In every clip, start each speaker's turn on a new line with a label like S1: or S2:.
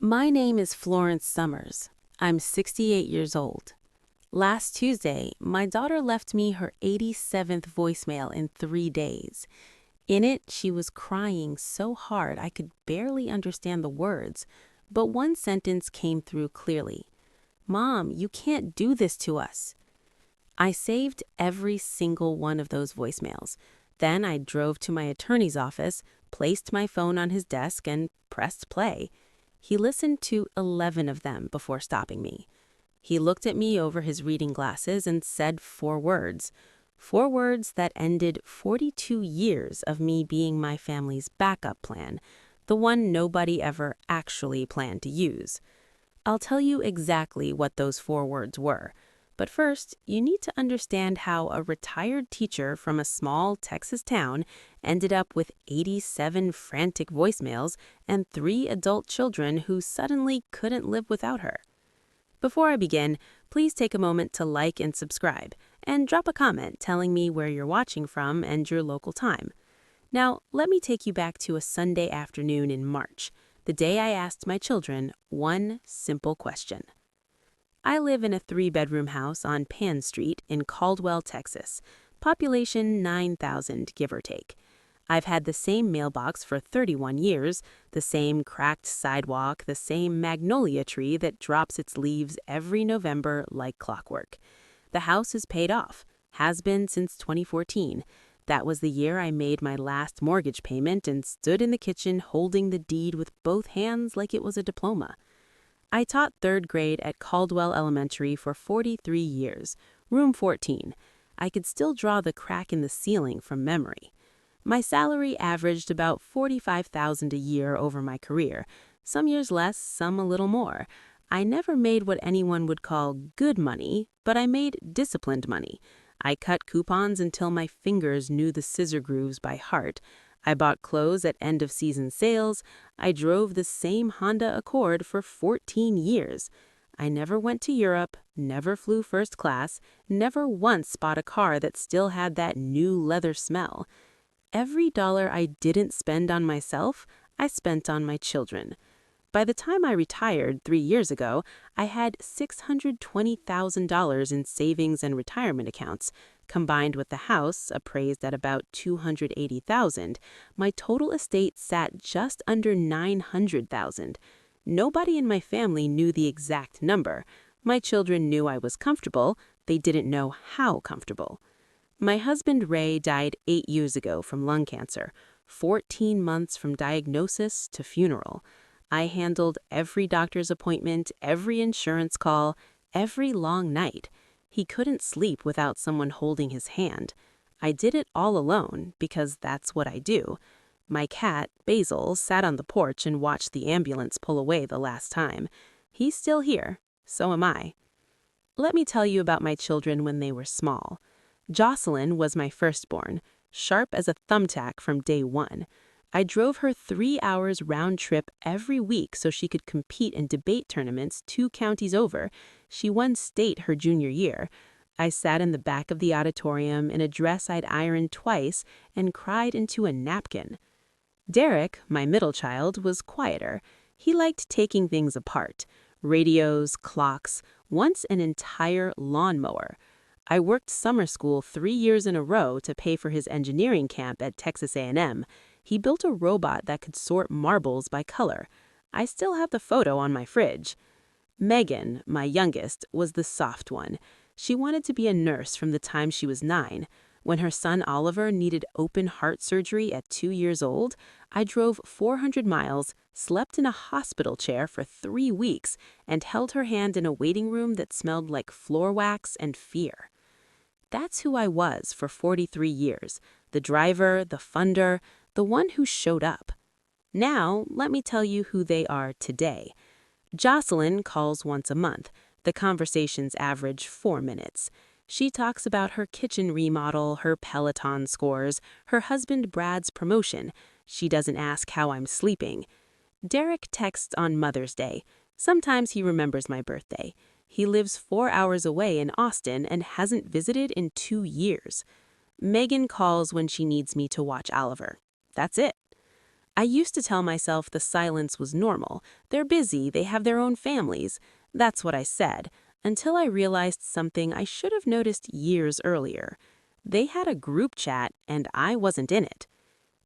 S1: My name is Florence Summers. I'm 68 years old. Last Tuesday, my daughter left me her 87th voicemail in 3 days. In it, she was crying so hard I could barely understand the words, but one sentence came through clearly. "Mom, you can't do this to us." I saved every single one of those voicemails. Then I drove to my attorney's office, placed my phone on his desk, and pressed play. He listened to 11 of them before stopping me. He looked at me over his reading glasses and said 4 words. 4 words that ended 42 years of me being my family's backup plan, the one nobody ever actually planned to use. I'll tell you exactly what those 4 words were. But first, you need to understand how a retired teacher from a small Texas town ended up with 87 frantic voicemails and 3 adult children who suddenly couldn't live without her. Before I begin, please take a moment to like and subscribe, and drop a comment telling me where you're watching from and your local time. Now, let me take you back to a Sunday afternoon in March, the day I asked my children one simple question. I live in a 3-bedroom house on Pan Street in Caldwell, Texas, population 9,000, give or take. I've had the same mailbox for 31 years, the same cracked sidewalk, the same magnolia tree that drops its leaves every November like clockwork. The house is paid off, has been since 2014. That was the year I made my last mortgage payment and stood in the kitchen holding the deed with both hands like it was a diploma. I taught 3rd grade at Caldwell Elementary for 43 years, room 14. I could still draw the crack in the ceiling from memory. My salary averaged about $45,000 a year over my career, some years less, some a little more. I never made what anyone would call good money, but I made disciplined money. I cut coupons until my fingers knew the scissor grooves by heart. I bought clothes at end-of-season sales. I drove the same Honda Accord for 14 years. I never went to Europe, never flew first class, never once bought a car that still had that new leather smell. Every dollar I didn't spend on myself, I spent on my children. By the time I retired 3 years ago, I had $620,000 in savings and retirement accounts. Combined with the house, appraised at about $280,000, my total estate sat just under $900,000. Nobody in my family knew the exact number. My children knew I was comfortable. They didn't know how comfortable. My husband Ray died 8 years ago from lung cancer, 14 months from diagnosis to funeral. I handled every doctor's appointment, every insurance call, every long night. He couldn't sleep without someone holding his hand. I did it all alone because that's what I do. My cat, Basil, sat on the porch and watched the ambulance pull away the last time. He's still here. So am I. Let me tell you about my children when they were small. Jocelyn was my firstborn, sharp as a thumbtack from day one. I drove her 3 hours round trip every week so she could compete in debate tournaments 2 counties over. She won state her junior year. I sat in the back of the auditorium in a dress I'd ironed twice and cried into a napkin. Derek, my middle child, was quieter. He liked taking things apart. Radios, clocks, once an entire lawnmower. I worked summer school 3 years in a row to pay for his engineering camp at Texas A&M. He built a robot that could sort marbles by color. I still have the photo on my fridge. Megan, my youngest, was the soft one. She wanted to be a nurse from the time she was 9. When her son Oliver needed open heart surgery at 2 years old, I drove 400 miles, slept in a hospital chair for 3 weeks, and held her hand in a waiting room that smelled like floor wax and fear. That's who I was for 43 years, the driver, the funder, the one who showed up. Now, let me tell you who they are today. Jocelyn calls once a month. The conversations average 4 minutes. She talks about her kitchen remodel, her Peloton scores, her husband Brad's promotion. She doesn't ask how I'm sleeping. Derek texts on Mother's Day. Sometimes he remembers my birthday. He lives 4 hours away in Austin and hasn't visited in 2 years. Megan calls when she needs me to watch Oliver. That's it. I used to tell myself the silence was normal. They're busy, they have their own families. That's what I said, until I realized something I should have noticed years earlier. They had a group chat, and I wasn't in it.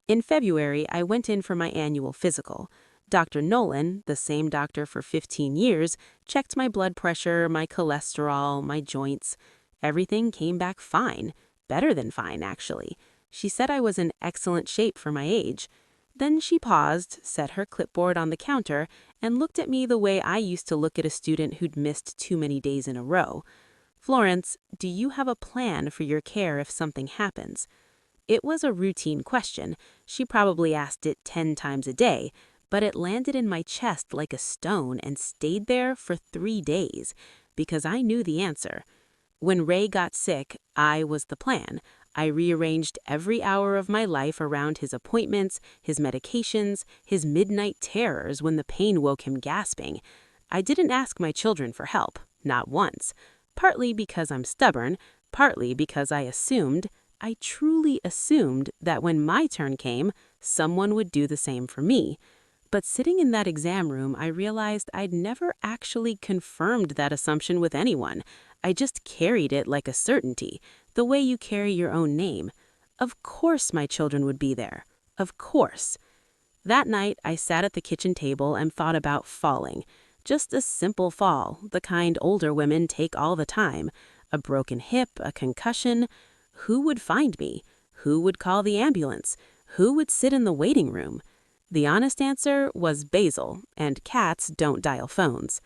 S1: In February, I went in for my annual physical. Dr. Nolan, the same doctor for 15 years, checked my blood pressure, my cholesterol, my joints. Everything came back fine. Better than fine, actually. She said I was in excellent shape for my age. Then she paused, set her clipboard on the counter, and looked at me the way I used to look at a student who'd missed too many days in a row. "Florence, do you have a plan for your care if something happens?" It was a routine question. She probably asked it 10 times a day, but it landed in my chest like a stone and stayed there for 3 days, because I knew the answer. When Ray got sick, I was the plan. I rearranged every hour of my life around his appointments, his medications, his midnight terrors when the pain woke him gasping. I didn't ask my children for help, not once. Partly because I'm stubborn, partly because I truly assumed that when my turn came, someone would do the same for me. But sitting in that exam room, I realized I'd never actually confirmed that assumption with anyone. I just carried it like a certainty, the way you carry your own name. Of course my children would be there. Of course. That night, I sat at the kitchen table and thought about falling. Just a simple fall, the kind older women take all the time. A broken hip, a concussion. Who would find me? Who would call the ambulance? Who would sit in the waiting room? The honest answer was Basil, and cats don't dial phones.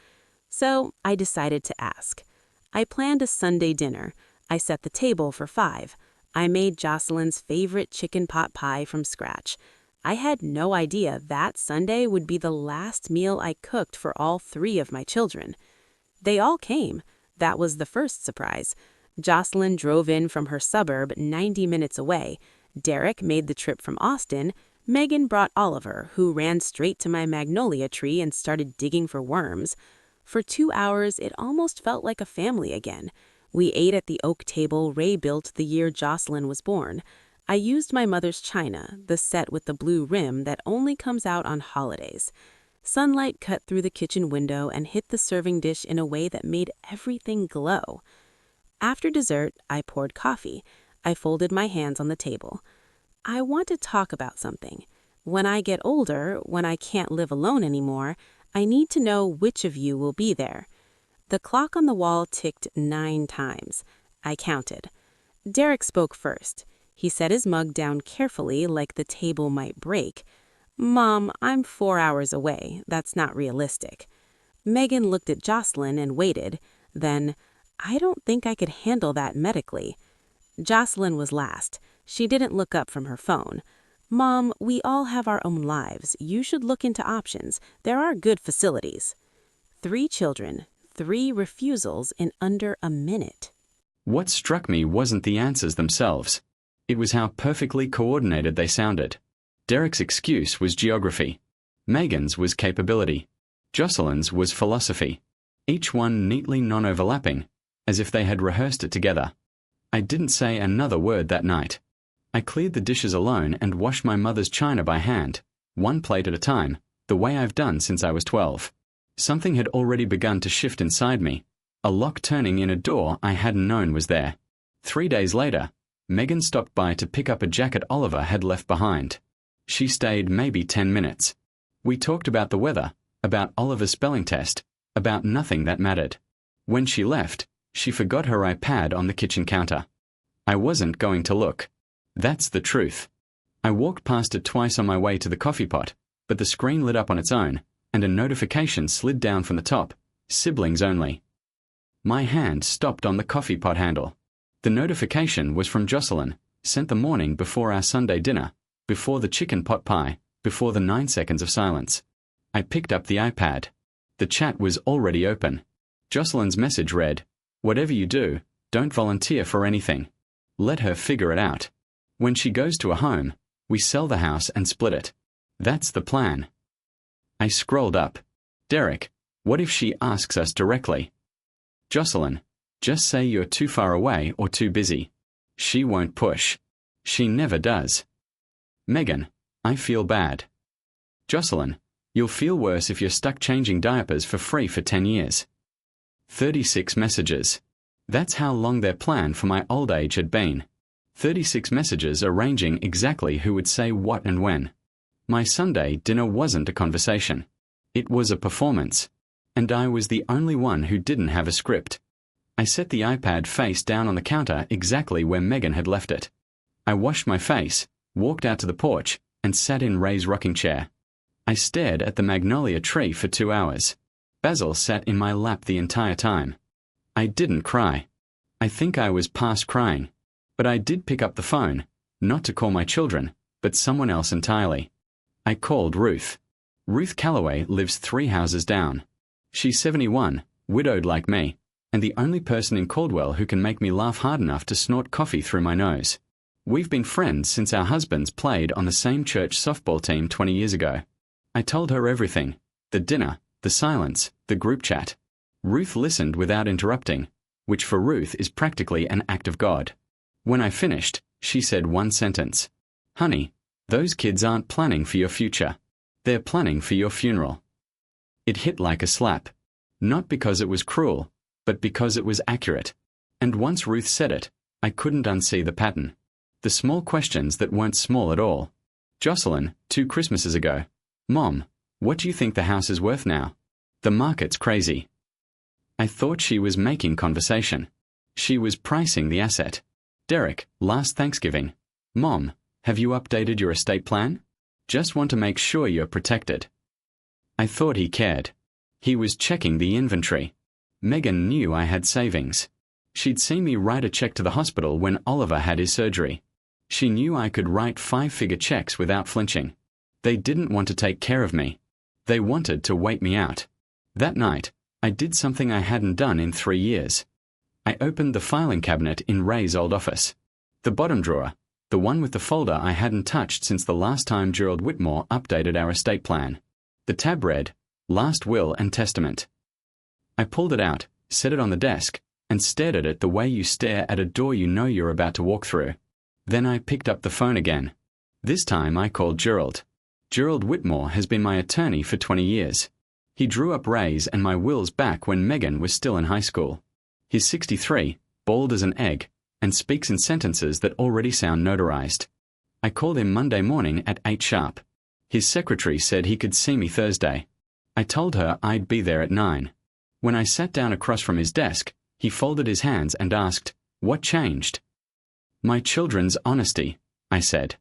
S1: So I decided to ask. I planned a Sunday dinner. I set the table for 5. I made Jocelyn's favorite chicken pot pie from scratch. I had no idea that Sunday would be the last meal I cooked for all 3 of my children. They all came. That was the first surprise. Jocelyn drove in from her suburb 90 minutes away. Derek made the trip from Austin. Megan brought Oliver, who ran straight to my magnolia tree and started digging for worms. For 2 hours, it almost felt like a family again. We ate at the oak table Ray built the year Jocelyn was born. I used my mother's china, the set with the blue rim that only comes out on holidays. Sunlight cut through the kitchen window and hit the serving dish in a way that made everything glow. After dessert, I poured coffee. I folded my hands on the table. I want to talk about something. When I get older, when I can't live alone anymore, I need to know which of you will be there. The clock on the wall ticked 9 times. I counted. Derek spoke first. He set his mug down carefully like the table might break. "Mom, I'm 4 hours away. That's not realistic." Megan looked at Jocelyn and waited. Then, "I don't think I could handle that medically." Jocelyn was last. She didn't look up from her phone. "Mom, we all have our own lives. You should look into options. There are good facilities." 3 children, 3 refusals in under a minute.
S2: What struck me wasn't the answers themselves. It was how perfectly coordinated they sounded. Derek's excuse was geography. Megan's was capability. Jocelyn's was philosophy. Each one neatly non-overlapping, as if they had rehearsed it together. I didn't say another word that night. I cleared the dishes alone and washed my mother's china by hand, 1 plate at a time, the way I've done since I was 12. Something had already begun to shift inside me, a lock turning in a door I hadn't known was there. 3 days later, Megan stopped by to pick up a jacket Oliver had left behind. She stayed maybe 10 minutes. We talked about the weather, about Oliver's spelling test, about nothing that mattered. When she left, she forgot her iPad on the kitchen counter. I wasn't going to look. That's the truth. I walked past it twice on my way to the coffee pot, but the screen lit up on its own, and a notification slid down from the top, siblings only. My hand stopped on the coffee pot handle. The notification was from Jocelyn, sent the morning before our Sunday dinner, before the chicken pot pie, before the 9 seconds of silence. I picked up the iPad. The chat was already open. Jocelyn's message read, "Whatever you do, don't volunteer for anything. Let her figure it out. When she goes to a home, we sell the house and split it. That's the plan." I scrolled up. "Derek, what if she asks us directly?" "Jocelyn, just say you're too far away or too busy. She won't push. She never does." "Megan, I feel bad." Jocelyn, you'll feel worse if you're stuck changing diapers for free for 10 years. 36 messages. That's how long their plan for my old age had been. 36 messages arranging exactly who would say what and when. My Sunday dinner wasn't a conversation. It was a performance. And I was the only one who didn't have a script. I set the iPad face down on the counter exactly where Megan had left it. I washed my face, walked out to the porch, and sat in Ray's rocking chair. I stared at the magnolia tree for 2 hours. Basil sat in my lap the entire time. I didn't cry. I think I was past crying. But I did pick up the phone, not to call my children, but someone else entirely. I called Ruth. Ruth Calloway lives 3 houses down. She's 71, widowed like me, and the only person in Caldwell who can make me laugh hard enough to snort coffee through my nose. We've been friends since our husbands played on the same church softball team 20 years ago. I told her everything: the dinner, the silence, the group chat. Ruth listened without interrupting, which for Ruth is practically an act of God. When I finished, she said one sentence: "Honey, those kids aren't planning for your future. They're planning for your funeral." It hit like a slap. Not because it was cruel, but because it was accurate. And once Ruth said it, I couldn't unsee the pattern. The small questions that weren't small at all. Jocelyn, 2 Christmases ago: "Mom, what do you think the house is worth now? The market's crazy." I thought she was making conversation. She was pricing the asset. Derek, last Thanksgiving: "Mom, have you updated your estate plan? Just want to make sure you're protected." I thought he cared. He was checking the inventory. Megan knew I had savings. She'd seen me write a check to the hospital when Oliver had his surgery. She knew I could write 5-figure checks without flinching. They didn't want to take care of me. They wanted to wait me out. That night, I did something I hadn't done in 3 years. I opened the filing cabinet in Ray's old office. The bottom drawer, the one with the folder I hadn't touched since the last time Gerald Whitmore updated our estate plan. The tab read, "Last Will and Testament." I pulled it out, set it on the desk, and stared at it the way you stare at a door you know you're about to walk through. Then I picked up the phone again. This time I called Gerald. Gerald Whitmore has been my attorney for 20 years. He drew up Ray's and my wills back when Megan was still in high school. He's 63, bald as an egg, and speaks in sentences that already sound notarized. I called him Monday morning at 8 sharp. His secretary said he could see me Thursday. I told her I'd be there at 9. When I sat down across from his desk, he folded his hands and asked, "What changed?" "My children's honesty," I said.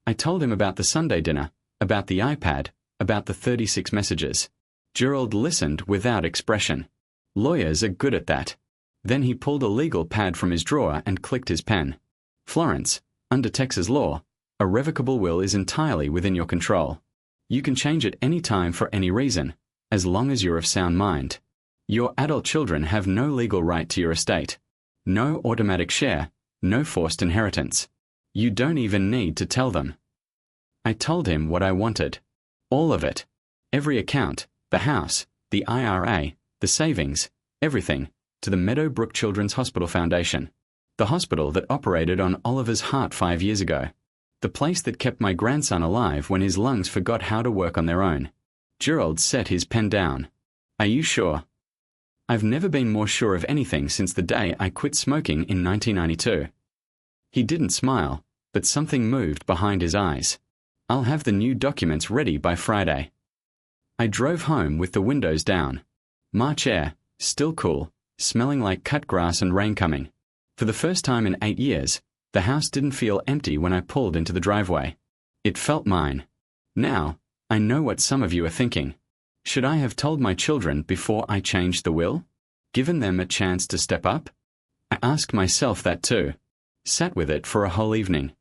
S2: I told him about the Sunday dinner, about the iPad, about the 36 messages. Gerald listened without expression. Lawyers are good at that. Then he pulled a legal pad from his drawer and clicked his pen. "Florence, under Texas law, a revocable will is entirely within your control. You can change it any time for any reason, as long as you're of sound mind. Your adult children have no legal right to your estate. No automatic share, no forced inheritance. You don't even need to tell them." I told him what I wanted. All of it. Every account, the house, the IRA, the savings, everything, to the Meadowbrook Children's Hospital Foundation. The hospital that operated on Oliver's heart 5 years ago. The place that kept my grandson alive when his lungs forgot how to work on their own. Gerald set his pen down. "Are you sure?" I've never been more sure of anything since the day I quit smoking in 1992. He didn't smile, but something moved behind his eyes. "I'll have the new documents ready by Friday." I drove home with the windows down. March air, still cool, smelling like cut grass and rain coming. For the first time in 8 years, the house didn't feel empty when I pulled into the driveway. It felt mine. Now, I know what some of you are thinking. Should I have told my children before I changed the will? Given them a chance to step up? I asked myself that too. Sat with it for a whole evening.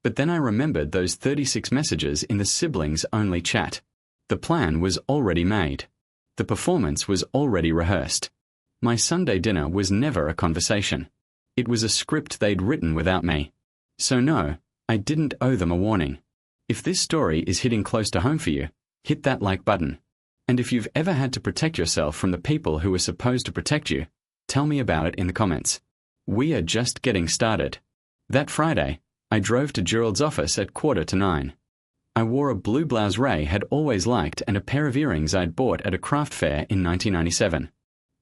S2: But then I remembered those 36 messages in the siblings-only chat. The plan was already made. The performance was already rehearsed. My Sunday dinner was never a conversation. It was a script they'd written without me. So no, I didn't owe them a warning. If this story is hitting close to home for you, hit that like button. And if you've ever had to protect yourself from the people who were supposed to protect you, tell me about it in the comments. We are just getting started. That Friday, I drove to Gerald's office at 8:45. I wore a blue blouse Ray had always liked and a pair of earrings I'd bought at a craft fair in 1997.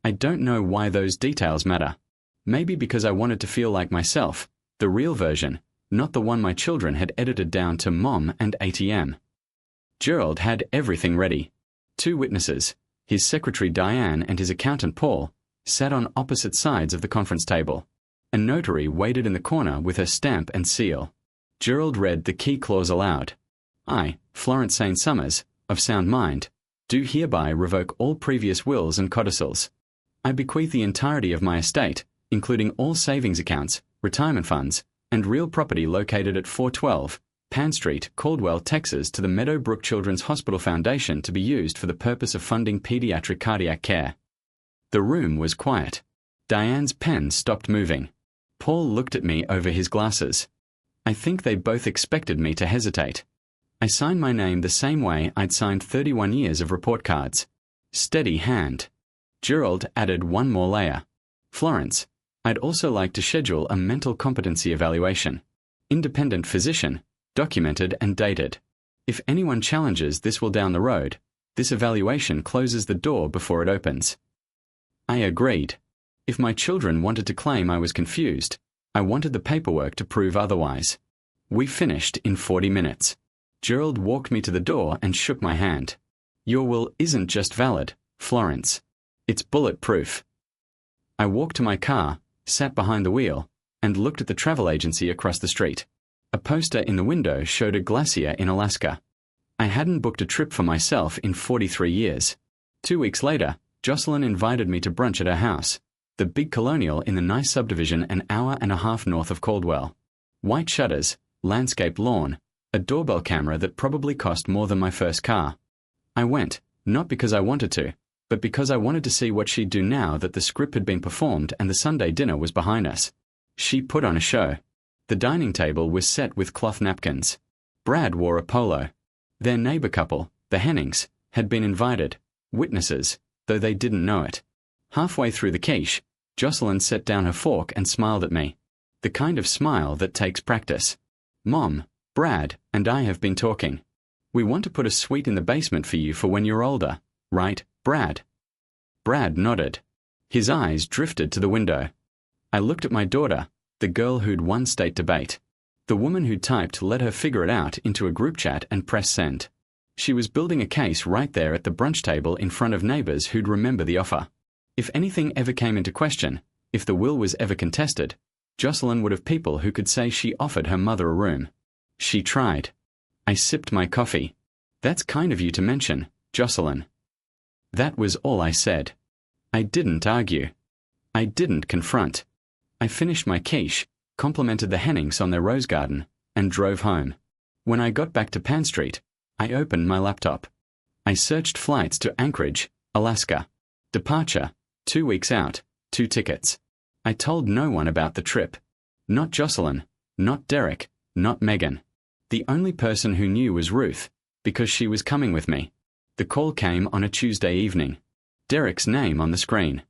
S2: I don't know why those details matter. Maybe because I wanted to feel like myself, the real version, not the one my children had edited down to Mom and ATM. Gerald had everything ready. 2 witnesses, his secretary Diane and his accountant Paul, sat on opposite sides of the conference table. A notary waited in the corner with her stamp and seal. Gerald read the key clause aloud. I, Florence St. Summers, of sound mind, do hereby revoke all previous wills and codicils. I bequeath the entirety of my estate, including all savings accounts, retirement funds, and real property located at 412 Pan Street, Caldwell, Texas, to the Meadowbrook Children's Hospital Foundation to be used for the purpose of funding pediatric cardiac care. The room was quiet. Diane's pen stopped moving. Paul looked at me over his glasses. I think they both expected me to hesitate. I signed my name the same way I'd signed 31 years of report cards. Steady hand. Gerald added one more layer. Florence, I'd also like to schedule a mental competency evaluation. Independent physician, documented and dated. If anyone challenges this will down the road, this evaluation closes the door before it opens. I agreed. If my children wanted to claim I was confused, I wanted the paperwork to prove otherwise. We finished in 40 minutes. Gerald walked me to the door and shook my hand. Your will isn't just valid, Florence. It's bulletproof. I walked to my car, sat behind the wheel, and looked at the travel agency across the street. A poster in the window showed a glacier in Alaska. I hadn't booked a trip for myself in 43 years. 2 weeks later, Jocelyn invited me to brunch at her house, the big colonial in the nice subdivision an hour and a half north of Caldwell. White shutters, landscaped lawn, a doorbell camera that probably cost more than my first car. I went, not because I wanted to, but because I wanted to see what she'd do now that the script had been performed and the Sunday dinner was behind us. She put on a show. The dining table was set with cloth napkins. Brad wore a polo. Their neighbor couple, the Hennings, had been invited, witnesses, though they didn't know it. Halfway through the quiche, Jocelyn set down her fork and smiled at me. The kind of smile that takes practice. Mom, Brad, and I have been talking. We want to put a suite in the basement for you for when you're older, right, Brad? Brad nodded. His eyes drifted to the window. I looked at my daughter, the girl who'd won state debate. The woman who typed let her figure it out into a group chat and press send. She was building a case right there at the brunch table in front of neighbors who'd remember the offer. If anything ever came into question, if the will was ever contested, Jocelyn would have people who could say she offered her mother a room. She tried. I sipped my coffee. That's kind of you to mention, Jocelyn. That was all I said. I didn't argue. I didn't confront. I finished my quiche, complimented the Hennings on their rose garden, and drove home. When I got back to Pan Street, I opened my laptop. I searched flights to Anchorage, Alaska. Departure, 2 weeks out, 2 tickets. I told no one about the trip. Not Jocelyn, not Derek, not Megan. The only person who knew was Ruth, because she was coming with me. The call came on a Tuesday evening. Derek's name on the screen.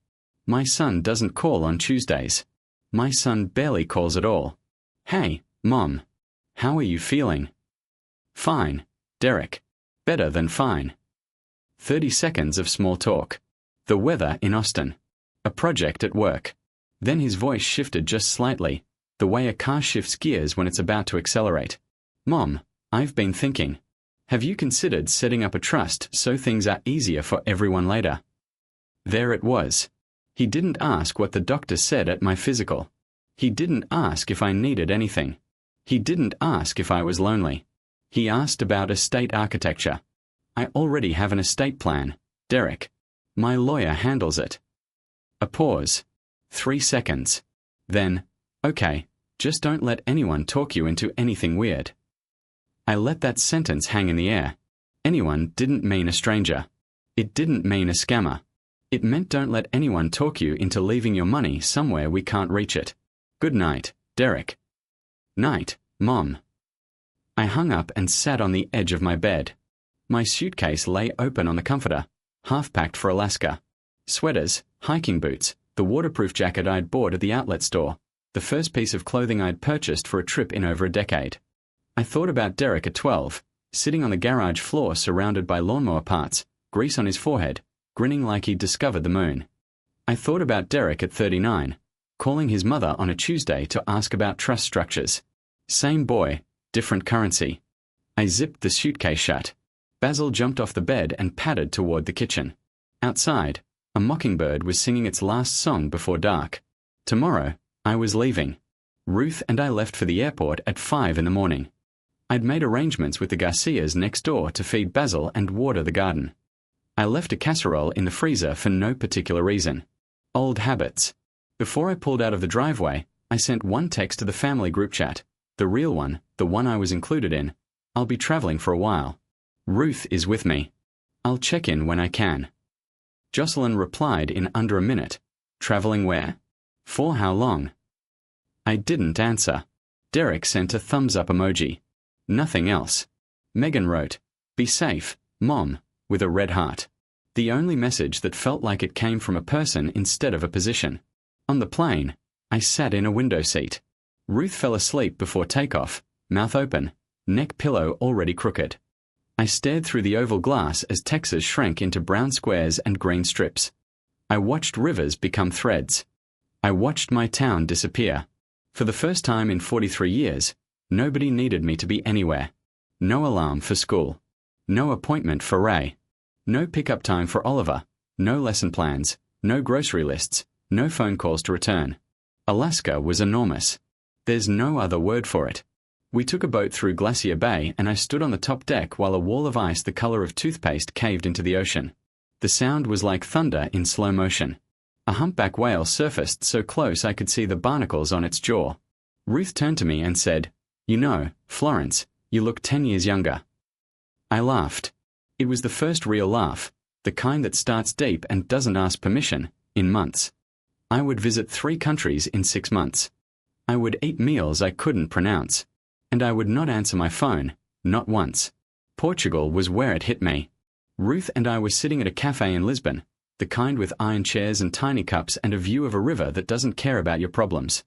S2: My son doesn't call on Tuesdays. My son barely calls at all. Hey, Mom. How are you feeling? Fine, Derek. Better than fine. 30 seconds of small talk. The weather in Austin. A project at work. Then his voice shifted just slightly, the way a car shifts gears when it's about to accelerate. Mom, I've been thinking. Have you considered setting up a trust so things are easier for everyone later? There it was. He didn't ask what the doctor said at my physical. He didn't ask if I needed anything. He didn't ask if I was lonely. He asked about estate architecture. I already have an estate plan, Derek. My lawyer handles it. A pause. 3 seconds. Then, okay, just don't let anyone talk you into anything weird. I let that sentence hang in the air. Anyone didn't mean a stranger. It didn't mean a scammer. It meant don't let anyone talk you into leaving your money somewhere we can't reach it. Good night, Derek. Night, Mom. I hung up and sat on the edge of my bed. My suitcase lay open on the comforter, half-packed for Alaska. Sweaters, hiking boots, the waterproof jacket I'd bought at the outlet store, the first piece of clothing I'd purchased for a trip in over a decade. I thought about Derek at 12, sitting on the garage floor surrounded by lawnmower parts, grease on his forehead, grinning like he'd discovered the moon. I thought about Derek at 39, calling his mother on a Tuesday to ask about trust structures. Same boy, different currency. I zipped the suitcase shut. Basil jumped off the bed and padded toward the kitchen. Outside, a mockingbird was singing its last song before dark. Tomorrow, I was leaving. Ruth and I left for the airport at 5 in the morning. I'd made arrangements with the Garcias next door to feed Basil and water the garden. I left a casserole in the freezer for no particular reason. Old habits. Before I pulled out of the driveway, I sent one text to the family group chat, the real one, the one I was included in. I'll be traveling for a while. Ruth is with me. I'll check in when I can. Jocelyn replied in under a minute. Traveling where? For how long? I didn't answer. Derek sent a thumbs-up emoji. Nothing else. Megan wrote, "Be safe, Mom," with a red heart. The only message that felt like it came from a person instead of a position. On the plane, I sat in a window seat. Ruth fell asleep before takeoff, mouth open, neck pillow already crooked. I stared through the oval glass as Texas shrank into brown squares and green strips. I watched rivers become threads. I watched my town disappear. For the first time in 43 years, nobody needed me to be anywhere. No alarm for school. No appointment for Ray. No pickup time for Oliver. No lesson plans. No grocery lists. No phone calls to return. Alaska was enormous. There's no other word for it. We took a boat through Glacier Bay and I stood on the top deck while a wall of ice the color of toothpaste caved into the ocean. The sound was like thunder in slow motion. A humpback whale surfaced so close I could see the barnacles on its jaw. Ruth turned to me and said, "You know, Florence, you look 10 years younger." I laughed. It was the first real laugh, the kind that starts deep and doesn't ask permission, in months. I would visit 3 countries in 6 months. I would eat meals I couldn't pronounce. And I would not answer my phone, not once. Portugal was where it hit me. Ruth and I were sitting at a cafe in Lisbon, the kind with iron chairs and tiny cups and a view of a river that doesn't care about your problems.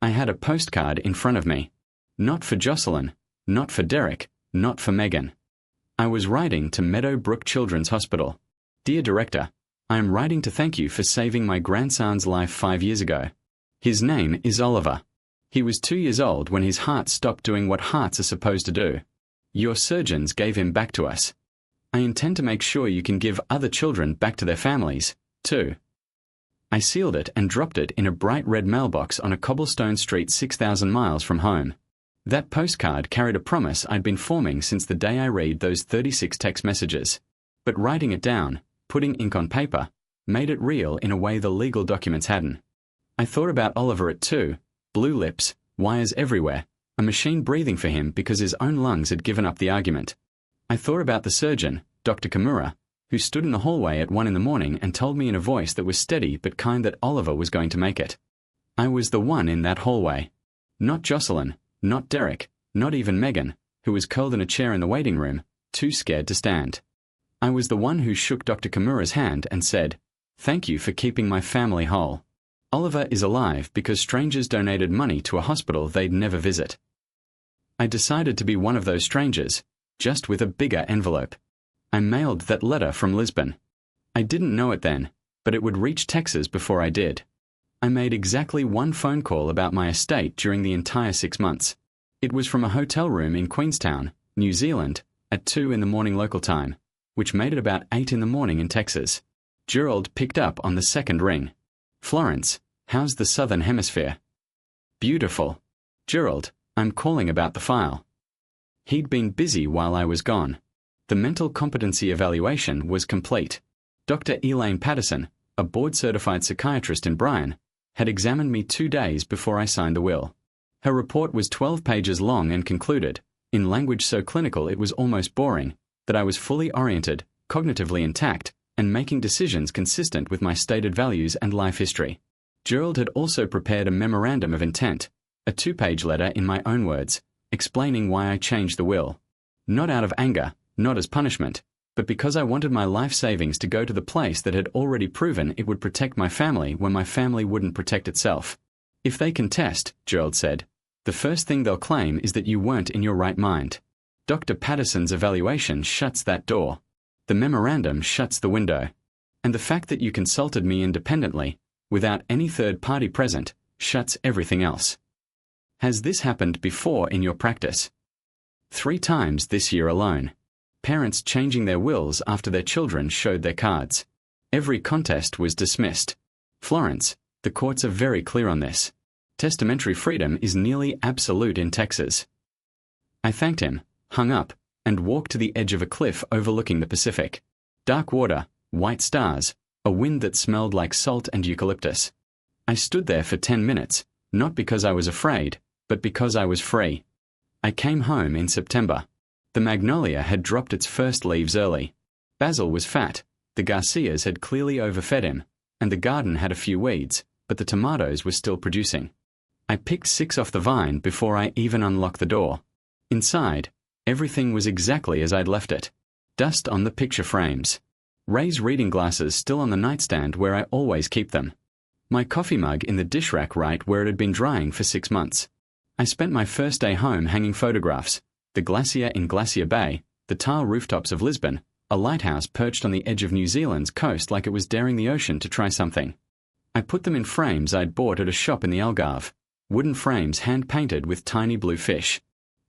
S2: I had a postcard in front of me. Not for Jocelyn, not for Derek, not for Megan. I was writing to Meadowbrook Children's Hospital. "Dear Director, I am writing to thank you for saving my grandson's life 5 years ago. His name is Oliver. He was 2 years old when his heart stopped doing what hearts are supposed to do. Your surgeons gave him back to us. I intend to make sure you can give other children back to their families, too." I sealed it and dropped it in a bright red mailbox on a cobblestone street 6,000 miles from home. That postcard carried a promise I'd been forming since the day I read those 36 text messages. But writing it down, putting ink on paper, made it real in a way the legal documents hadn't. I thought about Oliver at 2, blue lips, wires everywhere, a machine breathing for him because his own lungs had given up the argument. I thought about the surgeon, Dr. Kimura, who stood in the hallway at 1 in the morning and told me in a voice that was steady but kind that Oliver was going to make it. I was the one in that hallway. Not Jocelyn, not Derek, not even Megan, who was curled in a chair in the waiting room, too scared to stand. I was the one who shook Dr. Kimura's hand and said, "Thank you for keeping my family whole. Oliver is alive because strangers donated money to a hospital they'd never visit." I decided to be one of those strangers, just with a bigger envelope. I mailed that letter from Lisbon. I didn't know it then, but it would reach Texas before I did. I made exactly 1 phone call about my estate during the entire 6 months. It was from a hotel room in Queenstown, New Zealand, at 2 in the morning local time, which made it about 8 in the morning in Texas. Gerald picked up on the second ring. "Florence, how's the Southern Hemisphere?" "Beautiful. Gerald, I'm calling about the file." He'd been busy while I was gone. The mental competency evaluation was complete. Dr. Elaine Patterson, a board-certified psychiatrist in Bryan, had examined me 2 days before I signed the will. Her report was 12 pages long and concluded, in language so clinical it was almost boring, that I was fully oriented, cognitively intact, and making decisions consistent with my stated values and life history. Gerald had also prepared a memorandum of intent, a 2-page letter in my own words, explaining why I changed the will. Not out of anger, not as punishment, but because I wanted my life savings to go to the place that had already proven it would protect my family when my family wouldn't protect itself. "If they contest," Gerald said, "the first thing they'll claim is that you weren't in your right mind." Dr. Patterson's evaluation shuts that door. The memorandum shuts the window. And the fact that you consulted me independently, without any third party present, shuts everything else. Has this happened before in your practice? 3 times this year alone. Parents changing their wills after their children showed their cards. Every contest was dismissed. Florence, the courts are very clear on this. Testamentary freedom is nearly absolute in Texas. I thanked him, hung up, and walked to the edge of a cliff overlooking the Pacific. Dark water, white stars, a wind that smelled like salt and eucalyptus. I stood there for 10 minutes, not because I was afraid, but because I was free. I came home in September. The magnolia had dropped its first leaves early. Basil was fat, the Garcias had clearly overfed him, and the garden had a few weeds, but the tomatoes were still producing. I picked 6 off the vine before I even unlocked the door. Inside, everything was exactly as I'd left it. Dust on the picture frames. Ray's reading glasses still on the nightstand where I always keep them. My coffee mug in the dish rack right where it had been drying for 6 months. I spent my first day home hanging photographs. The glacier in Glacier Bay, the tile rooftops of Lisbon, a lighthouse perched on the edge of New Zealand's coast like it was daring the ocean to try something. I put them in frames I'd bought at a shop in the Algarve, wooden frames hand-painted with tiny blue fish.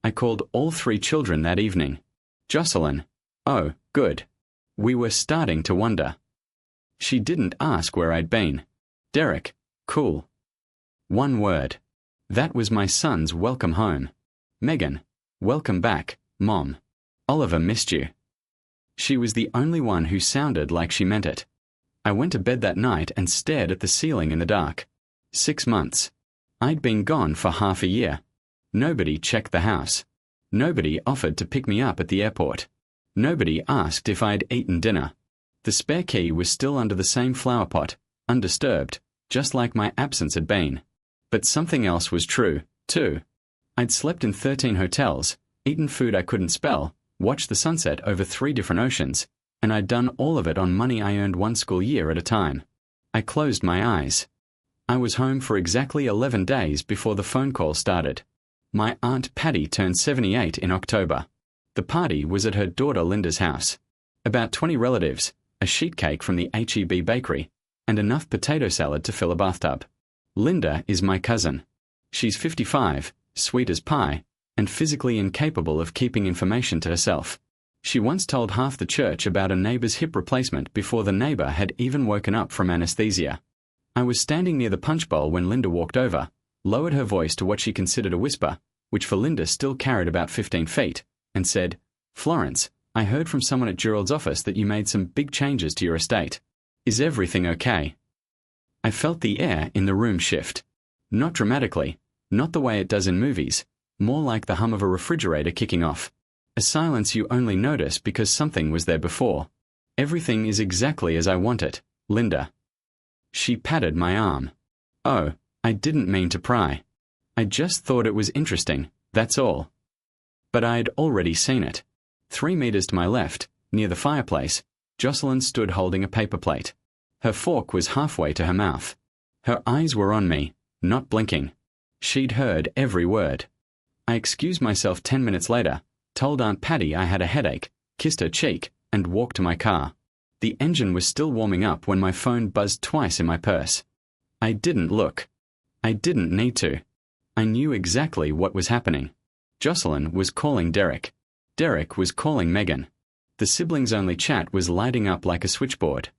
S2: I called all 3 children that evening. Jocelyn. Oh, good. We were starting to wonder. She didn't ask where I'd been. Derek. Cool. 1 word. That was my son's welcome home. Megan. Welcome back, Mom. Oliver missed you. She was the only one who sounded like she meant it. I went to bed that night and stared at the ceiling in the dark. 6 months. I'd been gone for half a year. Nobody checked the house. Nobody offered to pick me up at the airport. Nobody asked if I'd eaten dinner. The spare key was still under the same flower pot, undisturbed, just like my absence had been. But something else was true, too. I'd slept in 13 hotels, eaten food I couldn't spell, watched the sunset over 3 different oceans, and I'd done all of it on money I earned 1 school year at a time. I closed my eyes. I was home for exactly 11 days before the phone call started. My Aunt Patty turned 78 in October. The party was at her daughter Linda's house. About 20 relatives, a sheet cake from the H-E-B bakery, and enough potato salad to fill a bathtub. Linda is my cousin. She's 55, sweet as pie, and physically incapable of keeping information to herself. She once told half the church about a neighbor's hip replacement before the neighbor had even woken up from anesthesia. I was standing near the punch bowl when Linda walked over, lowered her voice to what she considered a whisper, which for Linda still carried about 15 feet, and said, "Florence, I heard from someone at Gerald's office that you made some big changes to your estate. Is everything okay?" I felt the air in the room shift. Not dramatically, not the way it does in movies, more like the hum of a refrigerator kicking off. A silence you only notice because something was there before. Everything is exactly as I want it, Linda. She patted my arm. Oh, I didn't mean to pry. I just thought it was interesting, that's all. But I'd already seen it. 3 meters to my left, near the fireplace, Jocelyn stood holding a paper plate. Her fork was halfway to her mouth. Her eyes were on me, not blinking. She'd heard every word. I excused myself 10 minutes later, told Aunt Patty I had a headache, kissed her cheek, and walked to my car. The engine was still warming up when my phone buzzed twice in my purse. I didn't look. I didn't need to. I knew exactly what was happening. Jocelyn was calling Derek. Derek was calling Megan. The siblings-only chat was lighting up like a switchboard.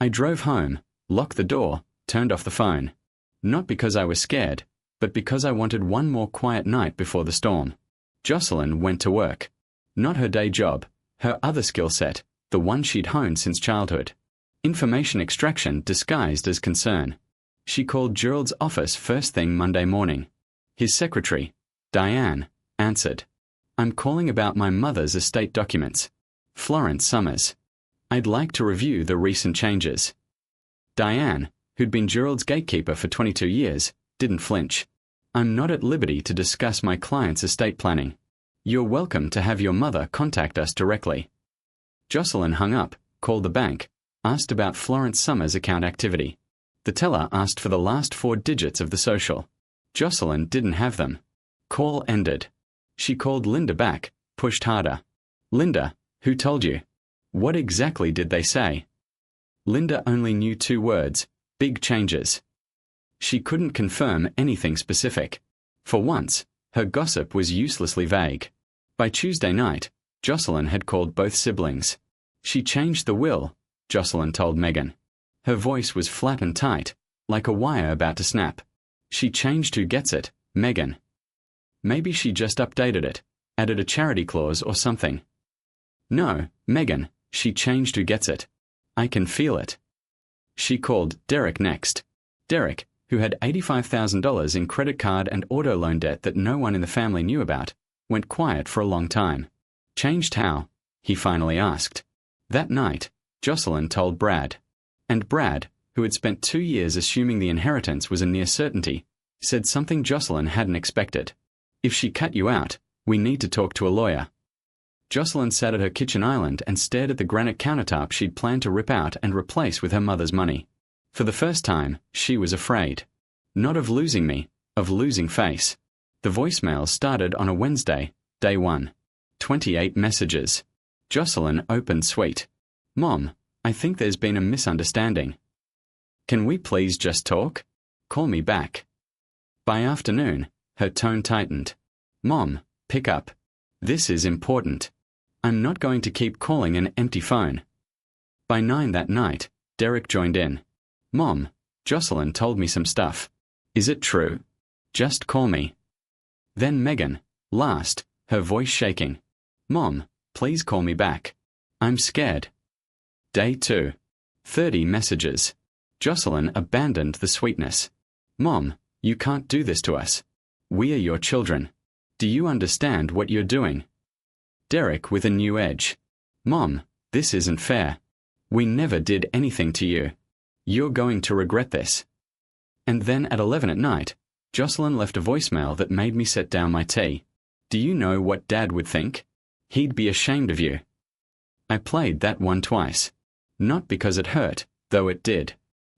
S2: I drove home, locked the door, turned off the phone. Not because I was scared, but because I wanted one more quiet night before the storm. Jocelyn went to work. Not her day job, her other skill set, the one she'd honed since childhood. Information extraction disguised as concern. She called Gerald's office first thing Monday morning. His secretary, Diane, answered. "I'm calling about my mother's estate documents. Florence Summers. I'd like to review the recent changes." Diane, who'd been Gerald's gatekeeper for 22 years, didn't flinch. "I'm not at liberty to discuss my client's estate planning. You're welcome to have your mother contact us directly." Jocelyn hung up, called the bank, asked about Florence Summers' account activity. The teller asked for the last 4 digits of the social. Jocelyn didn't have them. Call ended. She called Linda back, pushed harder. Linda, who told you? What exactly did they say? Linda only knew 2 words: big changes. She couldn't confirm anything specific. For once, her gossip was uselessly vague. By Tuesday night, Jocelyn had called both siblings. She changed the will, Jocelyn told Megan. Her voice was flat and tight, like a wire about to snap. She changed who gets it, Megan. Maybe she just updated it, added a charity clause or something. No, Megan, she changed who gets it. I can feel it. She called Derek next. Derek, who had $85,000 in credit card and auto loan debt that no one in the family knew about, went quiet for a long time. Changed how? He finally asked. That night, Jocelyn told Brad. And Brad, who had spent 2 years assuming the inheritance was a near certainty, said something Jocelyn hadn't expected. If she cut you out, we need to talk to a lawyer. Jocelyn sat at her kitchen island and stared at the granite countertop she'd planned to rip out and replace with her mother's money. For the first time, she was afraid. Not of losing me, of losing face. The voicemail started on a Wednesday, day 1. 28 messages. Jocelyn opened sweet. Mom, I think there's been a misunderstanding. Can we please just talk? Call me back. By afternoon, her tone tightened. Mom, pick up. This is important. I'm not going to keep calling an empty phone. By 9 that night, Derek joined in. Mom, Jocelyn told me some stuff. Is it true? Just call me. Then Megan, last, her voice shaking. Mom, please call me back. I'm scared. Day 2. 30 messages. Jocelyn abandoned the sweetness. Mom, you can't do this to us. We are your children. Do you understand what you're doing? Derek with a new edge. Mom, this isn't fair. We never did anything to you. You're going to regret this. And then at 11 at night, Jocelyn left a voicemail that made me set down my tea. Do you know what Dad would think? He'd be ashamed of you. I played that one twice. Not because it hurt, though it did.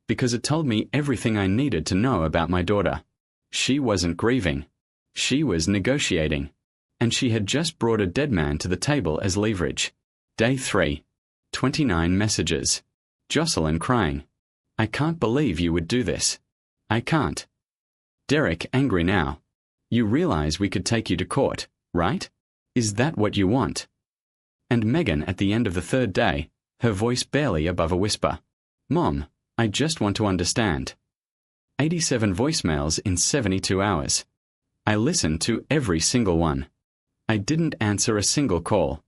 S2: Because it told me everything I needed to know about my daughter. She wasn't grieving. She was negotiating. And she had just brought a dead man to the table as leverage. Day 3. 29 messages. Jocelyn crying. I can't believe you would do this. I can't. Derek angry now. You realize we could take you to court, right? Is that what you want? And Megan at the end of the 3rd day, her voice barely above a whisper. Mom, I just want to understand. 87 voicemails in 72 hours. I listened to every single one. I didn't answer a single call.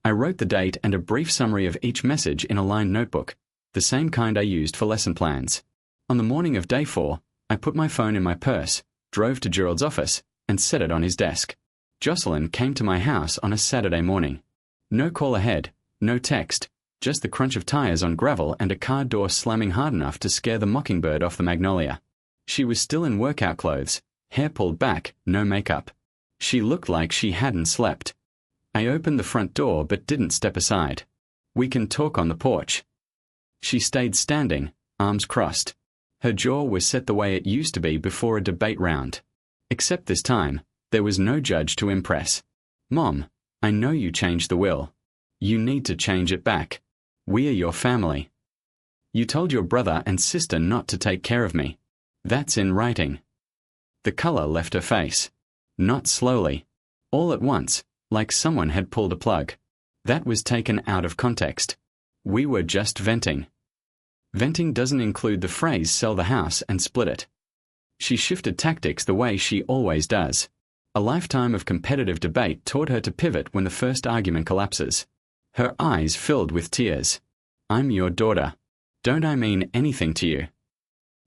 S2: I wrote the date and a brief summary of each message in a lined notebook, the same kind I used for lesson plans. On the morning of day 4, I put my phone in my purse, drove to Gerald's office, and set it on his desk. Jocelyn came to my house on a Saturday morning. No call ahead, no text, just the crunch of tires on gravel and a car door slamming hard enough to scare the mockingbird off the magnolia. She was still in workout clothes, hair pulled back, no makeup. She looked like she hadn't slept. I opened the front door but didn't step aside. We can talk on the porch. She stayed standing, arms crossed. Her jaw was set the way it used to be before a debate round. Except this time, there was no judge to impress. Mom, I know you changed the will. You need to change it back. We are your family. You told your brother and sister not to take care of me. That's in writing. The color left her face. Not slowly. All at once, like someone had pulled a plug. That was taken out of context. We were just venting. Venting doesn't include the phrase sell the house and split it. She shifted tactics the way she always does. A lifetime of competitive debate taught her to pivot when the first argument collapses. Her eyes filled with tears. I'm your daughter. Don't I mean anything to you?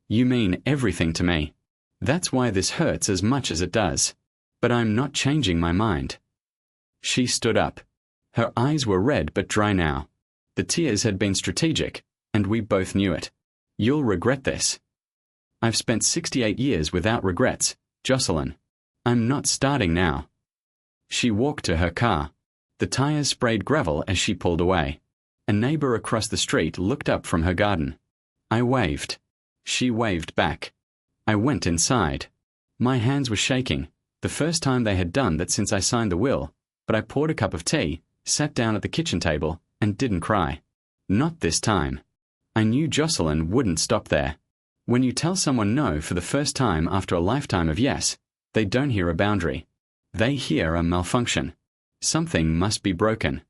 S2: You mean everything to me. That's why this hurts as much as it does. But I'm not changing my mind. She stood up. Her eyes were red but dry now. The tears had been strategic, and we both knew it. You'll regret this. I've spent 68 years without regrets, Jocelyn. I'm not starting now. She walked to her car. The tires sprayed gravel as she pulled away. A neighbor across the street looked up from her garden. I waved. She waved back. I went inside. My hands were shaking, the first time they had done that since I signed the will, but I poured a cup of tea, sat down at the kitchen table, and didn't cry. Not this time. I knew Jocelyn wouldn't stop there. When you tell someone no for the first time after a lifetime of yes, they don't hear a boundary. They hear a malfunction. Something must be broken.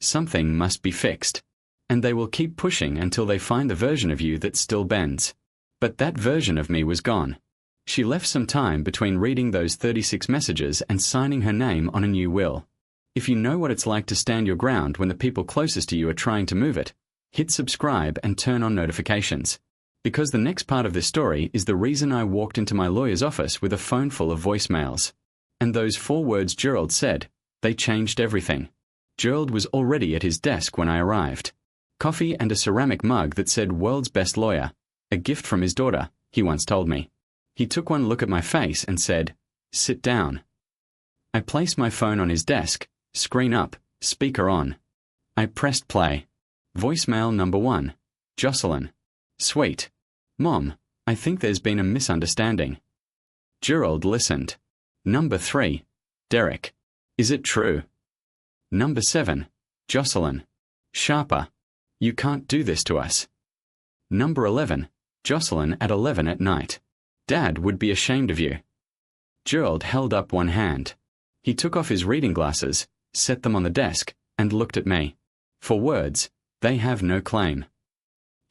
S2: Something must be fixed. And they will keep pushing until they find the version of you that still bends. But that version of me was gone. She left some time between reading those 36 messages and signing her name on a new will. If you know what it's like to stand your ground when the people closest to you are trying to move it, hit subscribe and turn on notifications. Because the next part of this story is the reason I walked into my lawyer's office with a phone full of voicemails. And those 4 words Gerald said, they changed everything. Gerald was already at his desk when I arrived. Coffee and a ceramic mug that said "World's Best Lawyer," a gift from his daughter, he once told me. He took one look at my face and said, "Sit down." I placed my phone on his desk, screen up, speaker on. I pressed play. Voicemail number 1. Jocelyn. Sweet. Mom, I think there's been a misunderstanding. Gerald listened. Number 3. Derek. Is it true? Number 7. Jocelyn. Sharper. You can't do this to us. Number 11. Jocelyn at 11 at night. Dad would be ashamed of you. Gerald held up one hand. He took off his reading glasses, set them on the desk, and looked at me. For words, they have no claim.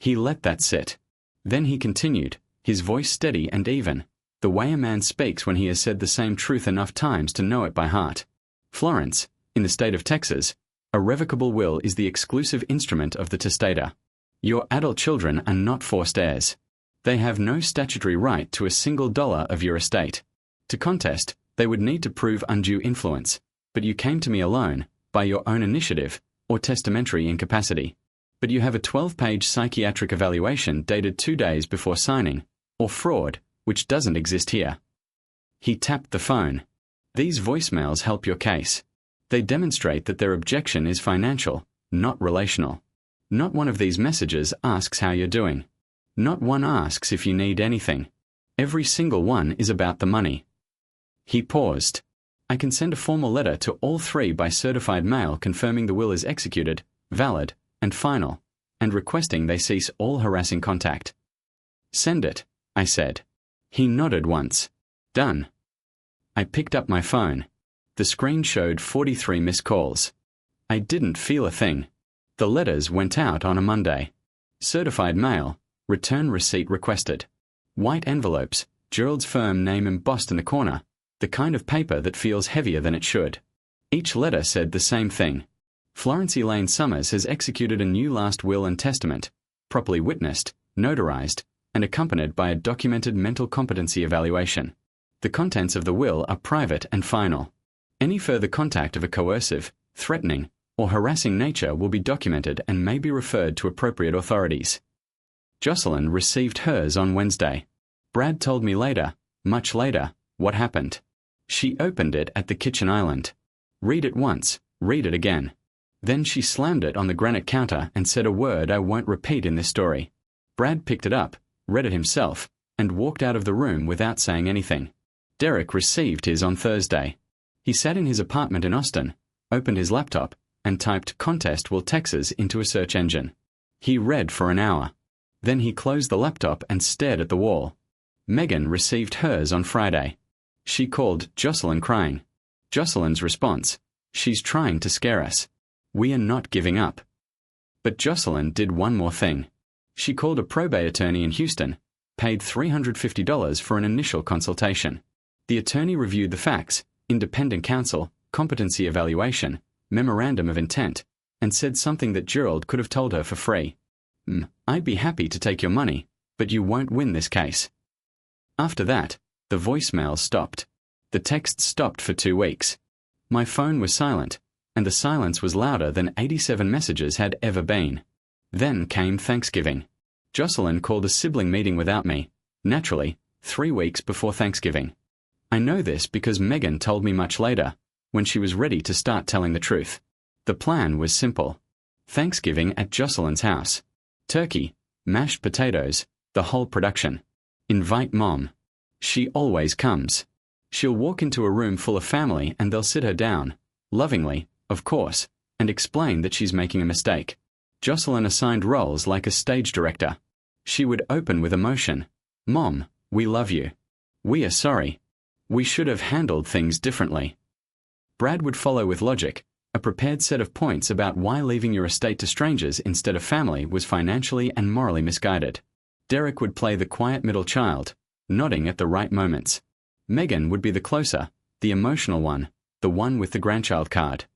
S2: He let that sit. Then he continued, his voice steady and even, the way a man speaks when he has said the same truth enough times to know it by heart. Florence, in the state of Texas, a revocable will is the exclusive instrument of the testator. Your adult children are not forced heirs. They have no statutory right to a single dollar of your estate. To contest, they would need to prove undue influence, but you came to me alone, by your own initiative, or testamentary incapacity. But you have a 12-page psychiatric evaluation dated 2 days before signing, or fraud, which doesn't exist here. He tapped the phone. These voicemails help your case. They demonstrate that their objection is financial, not relational. Not one of these messages asks how you're doing. Not one asks if you need anything. Every single one is about the money. He paused. I can send a formal letter to all 3 by certified mail confirming the will is executed, valid, and final, and requesting they cease all harassing contact. Send it, I said. He nodded once. Done. I picked up my phone. The screen showed 43 missed calls. I didn't feel a thing. The letters went out on a Monday. Certified mail, return receipt requested. White envelopes, Gerald's firm name embossed in the corner, the kind of paper that feels heavier than it should. Each letter said the same thing. Florence Elaine Summers has executed a new last will and testament, properly witnessed, notarized, and accompanied by a documented mental competency evaluation. The contents of the will are private and final. Any further contact of a coercive, threatening, or harassing nature will be documented and may be referred to appropriate authorities. Jocelyn received hers on Wednesday. Brad told me later, much later, what happened. She opened it at the kitchen island. Read it once, read it again. Then she slammed it on the granite counter and said a word I won't repeat in this story. Brad picked it up, read it himself, and walked out of the room without saying anything. Derek received his on Thursday. He sat in his apartment in Austin, opened his laptop, and typed "Contest Will Texas" into a search engine. He read for an hour. Then he closed the laptop and stared at the wall. Megan received hers on Friday. She called Jocelyn crying. Jocelyn's response, "She's trying to scare us. We are not giving up." But Jocelyn did one more thing. She called a probate attorney in Houston, paid $350 for an initial consultation. The attorney reviewed the facts, independent counsel, competency evaluation, memorandum of intent, and said something that Gerald could have told her for free. I'd be happy to take your money, but you won't win this case." After that, the voicemail stopped. The text stopped for 2 weeks. My phone was silent, and the silence was louder than 87 messages had ever been. Then came Thanksgiving. Jocelyn called a sibling meeting without me, naturally, 3 weeks before Thanksgiving. I know this because Megan told me much later, when she was ready to start telling the truth. The plan was simple. Thanksgiving at Jocelyn's house. Turkey, mashed potatoes, the whole production. Invite Mom. She always comes. She'll walk into a room full of family and they'll sit her down, Lovingly, of course, and explain that she's making a mistake. Jocelyn assigned roles like a stage director. She would open with emotion. Mom, we love you. We are sorry. We should have handled things differently. Brad would follow with logic, a prepared set of points about why leaving your estate to strangers instead of family was financially and morally misguided. Derek would play the quiet middle child, nodding at the right moments. Megan would be the closer, the emotional one, the one with the grandchild card.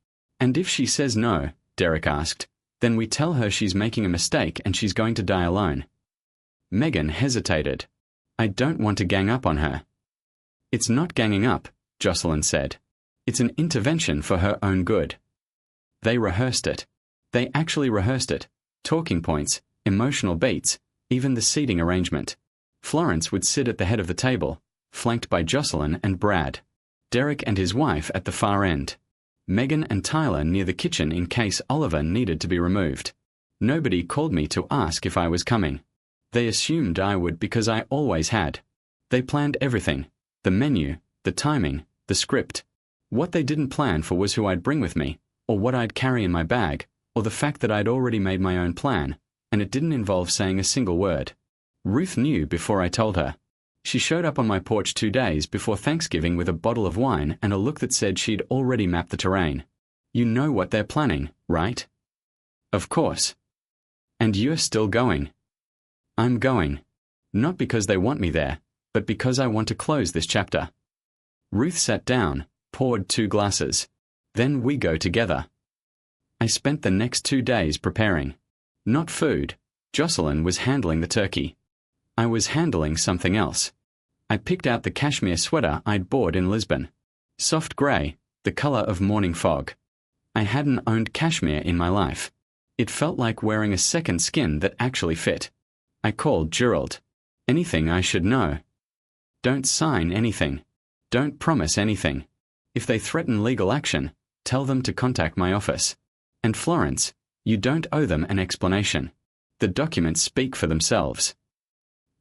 S2: And if she says no, Derek asked, then we tell her she's making a mistake and she's going to die alone. Megan hesitated. I don't want to gang up on her. It's not ganging up, Jocelyn said. It's an intervention for her own good. They rehearsed it. They actually rehearsed it. Talking points, emotional beats, even the seating arrangement. Florence would sit at the head of the table, flanked by Jocelyn and Brad. Derek and his wife at the far end. Megan and Tyler near the kitchen in case Oliver needed to be removed. Nobody called me to ask if I was coming. They assumed I would because I always had. They planned everything. The menu, the timing, the script. What they didn't plan for was who I'd bring with me, or what I'd carry in my bag, or the fact that I'd already made my own plan, and it didn't involve saying a single word. Ruth knew before I told her. She showed up on my porch 2 days before Thanksgiving with a bottle of wine and a look that said she'd already mapped the terrain. You know what they're planning, right? Of course. And you're still going. I'm going. Not because they want me there, but because I want to close this chapter. Ruth sat down, poured 2 glasses. Then we go together. I spent the next 2 days preparing. Not food. Jocelyn was handling the turkey. I was handling something else. I picked out the cashmere sweater I'd bought in Lisbon. Soft grey, the colour of morning fog. I hadn't owned cashmere in my life. It felt like wearing a second skin that actually fit. I called Gerald. Anything I should know. Don't sign anything. Don't promise anything. If they threaten legal action, tell them to contact my office. And Florence, you don't owe them an explanation. The documents speak for themselves.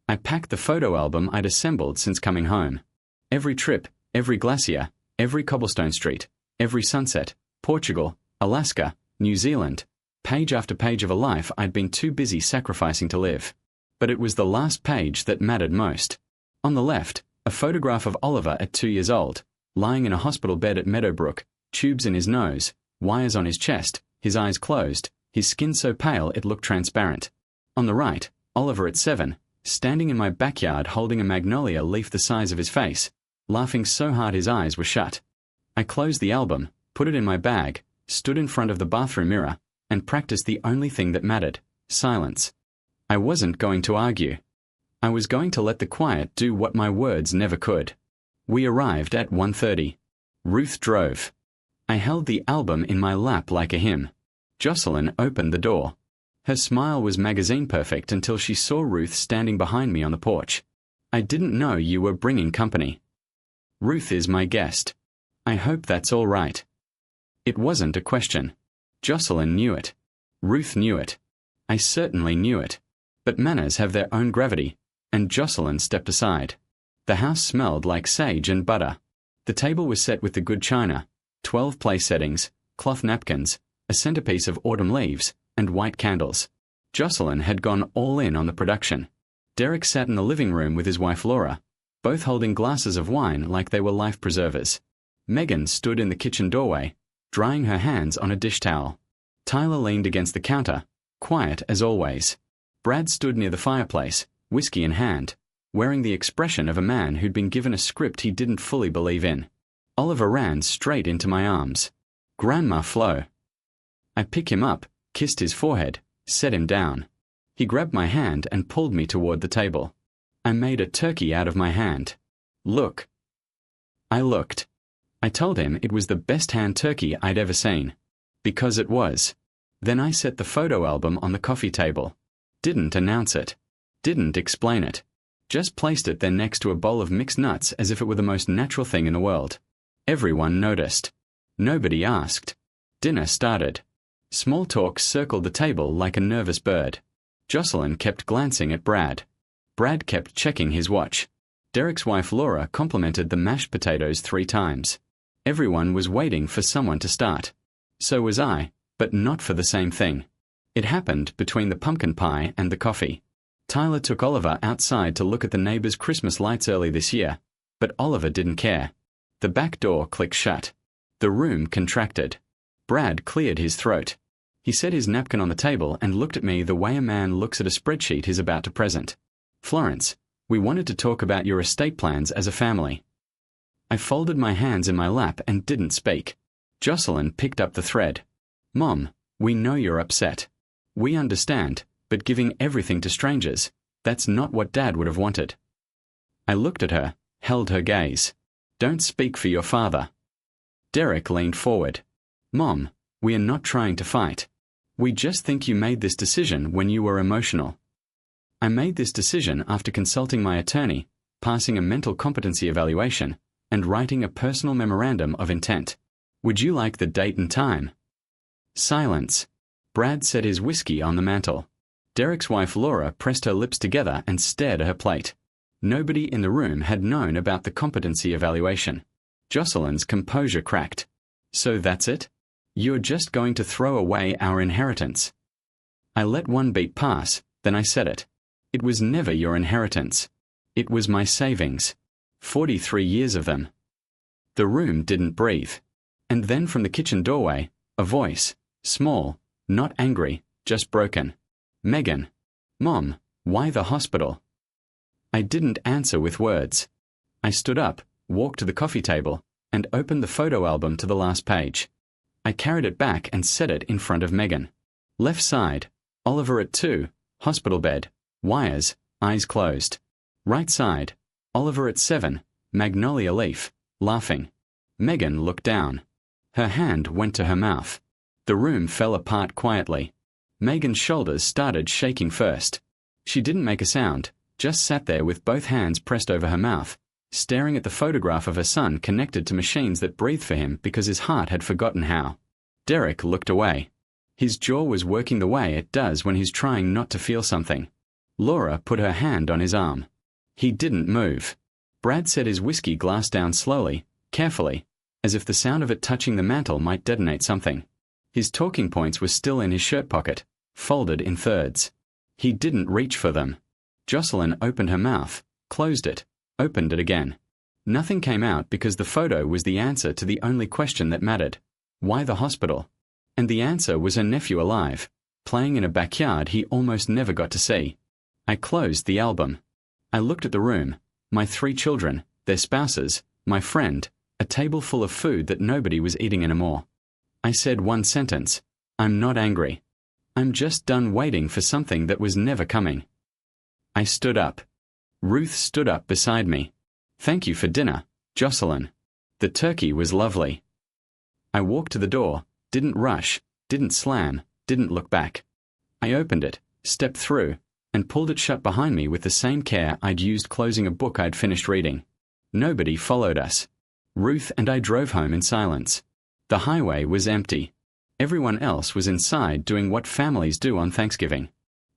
S2: I packed the photo album I'd assembled since coming home. Every trip, every glacier, every cobblestone street, every sunset, Portugal, Alaska, New Zealand, page after page of a life I'd been too busy sacrificing to live. But it was the last page that mattered most. On the left, a photograph of Oliver at 2 years old, lying in a hospital bed at Meadowbrook, tubes in his nose, wires on his chest, his eyes closed, his skin so pale it looked transparent. On the right, Oliver at 7, standing in my backyard holding a magnolia leaf the size of his face, laughing so hard his eyes were shut. I closed the album, put it in my bag, stood in front of the bathroom mirror, and practiced the only thing that mattered, silence. I wasn't going to argue. I was going to let the quiet do what my words never could. We arrived at 1:30. Ruth drove. I held the album in my lap like a hymn. Jocelyn opened the door. Her smile was magazine perfect until she saw Ruth standing behind me on the porch. I didn't know you were bringing company. Ruth is my guest. I hope that's all right. It wasn't a question. Jocelyn knew it. Ruth knew it. I certainly knew it. But manners have their own gravity, and Jocelyn stepped aside. The house smelled like sage and butter. The table was set with the good china, 12 place settings, cloth napkins, a centerpiece of autumn leaves, and white candles. Jocelyn had gone all in on the production. Derek sat in the living room with his wife Laura, both holding glasses of wine like they were life preservers. Megan stood in the kitchen doorway, drying her hands on a dish towel. Tyler leaned against the counter, quiet as always. Brad stood near the fireplace, whiskey in hand, wearing the expression of a man who'd been given a script he didn't fully believe in. Oliver ran straight into my arms. Grandma Flo. I picked him up, kissed his forehead, set him down. He grabbed my hand and pulled me toward the table. I made a turkey out of my hand. Look. I looked. I told him it was the best hand turkey I'd ever seen. Because it was. Then I set the photo album on the coffee table. Didn't announce it. Didn't explain it. Just placed it there next to a bowl of mixed nuts as if it were the most natural thing in the world. Everyone noticed. Nobody asked. Dinner started. Small talk circled the table like a nervous bird. Jocelyn kept glancing at Brad. Brad kept checking his watch. Derek's wife Laura complimented the mashed potatoes 3 times. Everyone was waiting for someone to start. So was I, but not for the same thing. It happened between the pumpkin pie and the coffee. Tyler took Oliver outside to look at the neighbor's Christmas lights early this year, but Oliver didn't care. The back door clicked shut. The room contracted. Brad cleared his throat. He set his napkin on the table and looked at me the way a man looks at a spreadsheet he's about to present. "Florence, we wanted to talk about your estate plans as a family." I folded my hands in my lap and didn't speak. Jocelyn picked up the thread. "Mom, we know you're upset. We understand, but giving everything to strangers, that's not what Dad would have wanted." I looked at her, held her gaze. "Don't speak for your father." Derek leaned forward. "Mom, we are not trying to fight. We just think you made this decision when you were emotional." "I made this decision after consulting my attorney, passing a mental competency evaluation, and writing a personal memorandum of intent. Would you like the date and time?" Silence. Brad set his whiskey on the mantel. Derek's wife Laura pressed her lips together and stared at her plate. Nobody in the room had known about the competency evaluation. Jocelyn's composure cracked. "So that's it? You're just going to throw away our inheritance?" I let one beat pass, then I said it. "It was never your inheritance. It was my savings. 43 years of them." The room didn't breathe. And then from the kitchen doorway, a voice, small, not angry, just broken. "Megan. Mom, why the hospital?" I didn't answer with words. I stood up, walked to the coffee table, and opened the photo album to the last page. I carried it back and set it in front of Megan. Left side, Oliver at 2, hospital bed, wires, eyes closed. Right side, Oliver at 7, magnolia leaf, laughing. Megan looked down. Her hand went to her mouth. The room fell apart quietly. Megan's shoulders started shaking first. She didn't make a sound, just sat there with both hands pressed over her mouth, staring at the photograph of her son connected to machines that breathed for him because his heart had forgotten how. Derek looked away. His jaw was working the way it does when he's trying not to feel something. Laura put her hand on his arm. He didn't move. Brad set his whiskey glass down slowly, carefully, as if the sound of it touching the mantel might detonate something. His talking points were still in his shirt pocket, folded in thirds. He didn't reach for them. Jocelyn opened her mouth, closed it, opened it again. Nothing came out because the photo was the answer to the only question that mattered. Why the hospital? And the answer was her nephew alive, playing in a backyard he almost never got to see. I closed the album. I looked at the room, my 3 children, their spouses, my friend, a table full of food that nobody was eating anymore. I said one sentence. "I'm not angry. I'm just done waiting for something that was never coming." I stood up. Ruth stood up beside me. "Thank you for dinner, Jocelyn. The turkey was lovely." I walked to the door, didn't rush, didn't slam, didn't look back. I opened it, stepped through, and pulled it shut behind me with the same care I'd used closing a book I'd finished reading. Nobody followed us. Ruth and I drove home in silence. The highway was empty. Everyone else was inside doing what families do on Thanksgiving.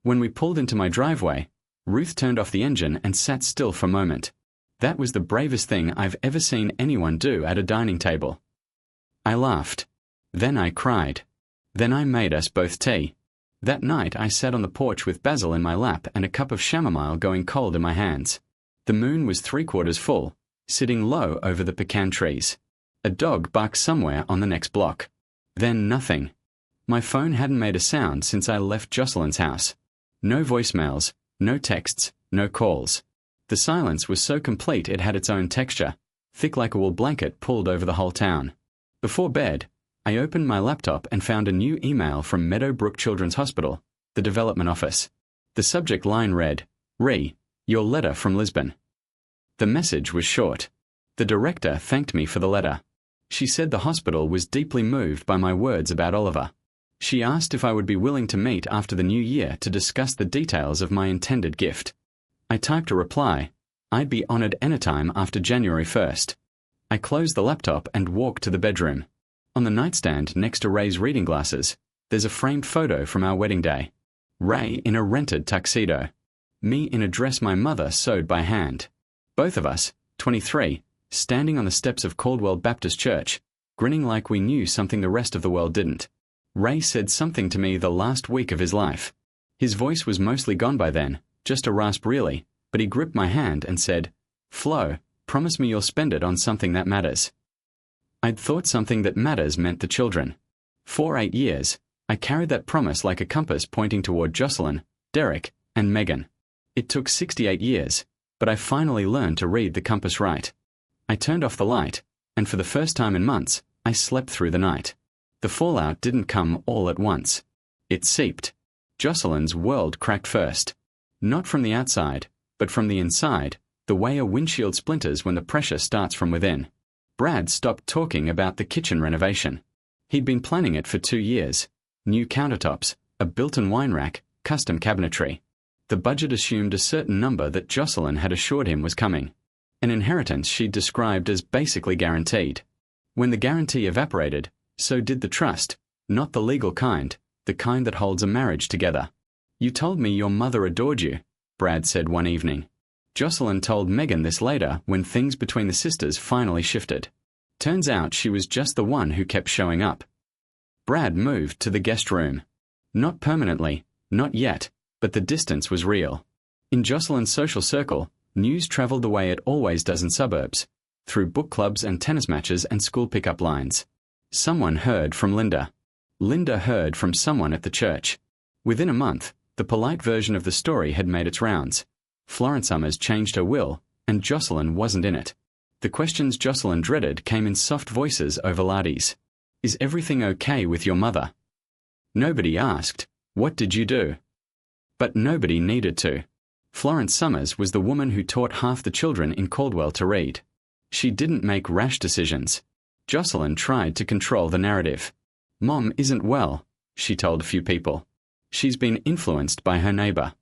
S2: When we pulled into my driveway, Ruth turned off the engine and sat still for a moment. That was the bravest thing I've ever seen anyone do at a dining table. I laughed. Then I cried. Then I made us both tea. That night I sat on the porch with Basil in my lap and a cup of chamomile going cold in my hands. The moon was 3/4 full, sitting low over the pecan trees. A dog barked somewhere on the next block. Then nothing. My phone hadn't made a sound since I left Jocelyn's house. No voicemails, no texts, no calls. The silence was so complete it had its own texture, thick like a wool blanket pulled over the whole town. Before bed, I opened my laptop and found a new email from Meadowbrook Children's Hospital, the development office. The subject line read, "Re, your letter from Lisbon." The message was short. The director thanked me for the letter. She said the hospital was deeply moved by my words about Oliver. She asked if I would be willing to meet after the new year to discuss the details of my intended gift. I typed a reply. I'd be honored anytime after January 1st. I closed the laptop and walked to the bedroom. On the nightstand next to Ray's reading glasses, there's a framed photo from our wedding day. Ray in a rented tuxedo. Me in a dress my mother sewed by hand. Both of us, 23, standing on the steps of Caldwell Baptist Church, grinning like we knew something the rest of the world didn't. Ray said something to me the last week of his life. His voice was mostly gone by then, just a rasp really, but he gripped my hand and said, "Flo, promise me you'll spend it on something that matters." I'd thought something that matters meant the children. For 8 years, I carried that promise like a compass pointing toward Jocelyn, Derek, and Megan. It took 68 years, but I finally learned to read the compass right. I turned off the light, and for the first time in months, I slept through the night. The fallout didn't come all at once. It seeped. Jocelyn's world cracked first. Not from the outside, but from the inside, the way a windshield splinters when the pressure starts from within. Brad stopped talking about the kitchen renovation. He'd been planning it for 2 years. New countertops, a built-in wine rack, custom cabinetry. The budget assumed a certain number that Jocelyn had assured him was coming. An inheritance she'd described as basically guaranteed. When the guarantee evaporated, so did the trust, not the legal kind, the kind that holds a marriage together. "You told me your mother adored you," Brad said one evening. Jocelyn told Megan this later when things between the sisters finally shifted. Turns out she was just the one who kept showing up. Brad moved to the guest room. Not permanently, not yet, but the distance was real. In Jocelyn's social circle, news traveled the way it always does in suburbs, through book clubs and tennis matches and school pickup lines. Someone heard from Linda. Linda heard from someone at the church. Within a month, the polite version of the story had made its rounds. Florence Summers changed her will, and Jocelyn wasn't in it. The questions Jocelyn dreaded came in soft voices over lattes. "Is everything okay with your mother?" Nobody asked, "What did you do?" But nobody needed to. Florence Summers was the woman who taught half the children in Caldwell to read. She didn't make rash decisions. Jocelyn tried to control the narrative. "Mom isn't well," she told a few people. "She's been influenced by her neighbor."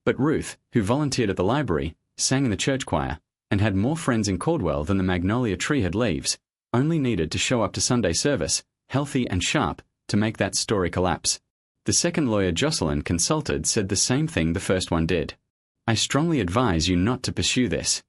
S2: But Ruth, who volunteered at the library, sang in the church choir, and had more friends in Caldwell than the magnolia tree had leaves, only needed to show up to Sunday service, healthy and sharp, to make that story collapse. The second lawyer Jocelyn consulted said the same thing the first one did. "I strongly advise you not to pursue this."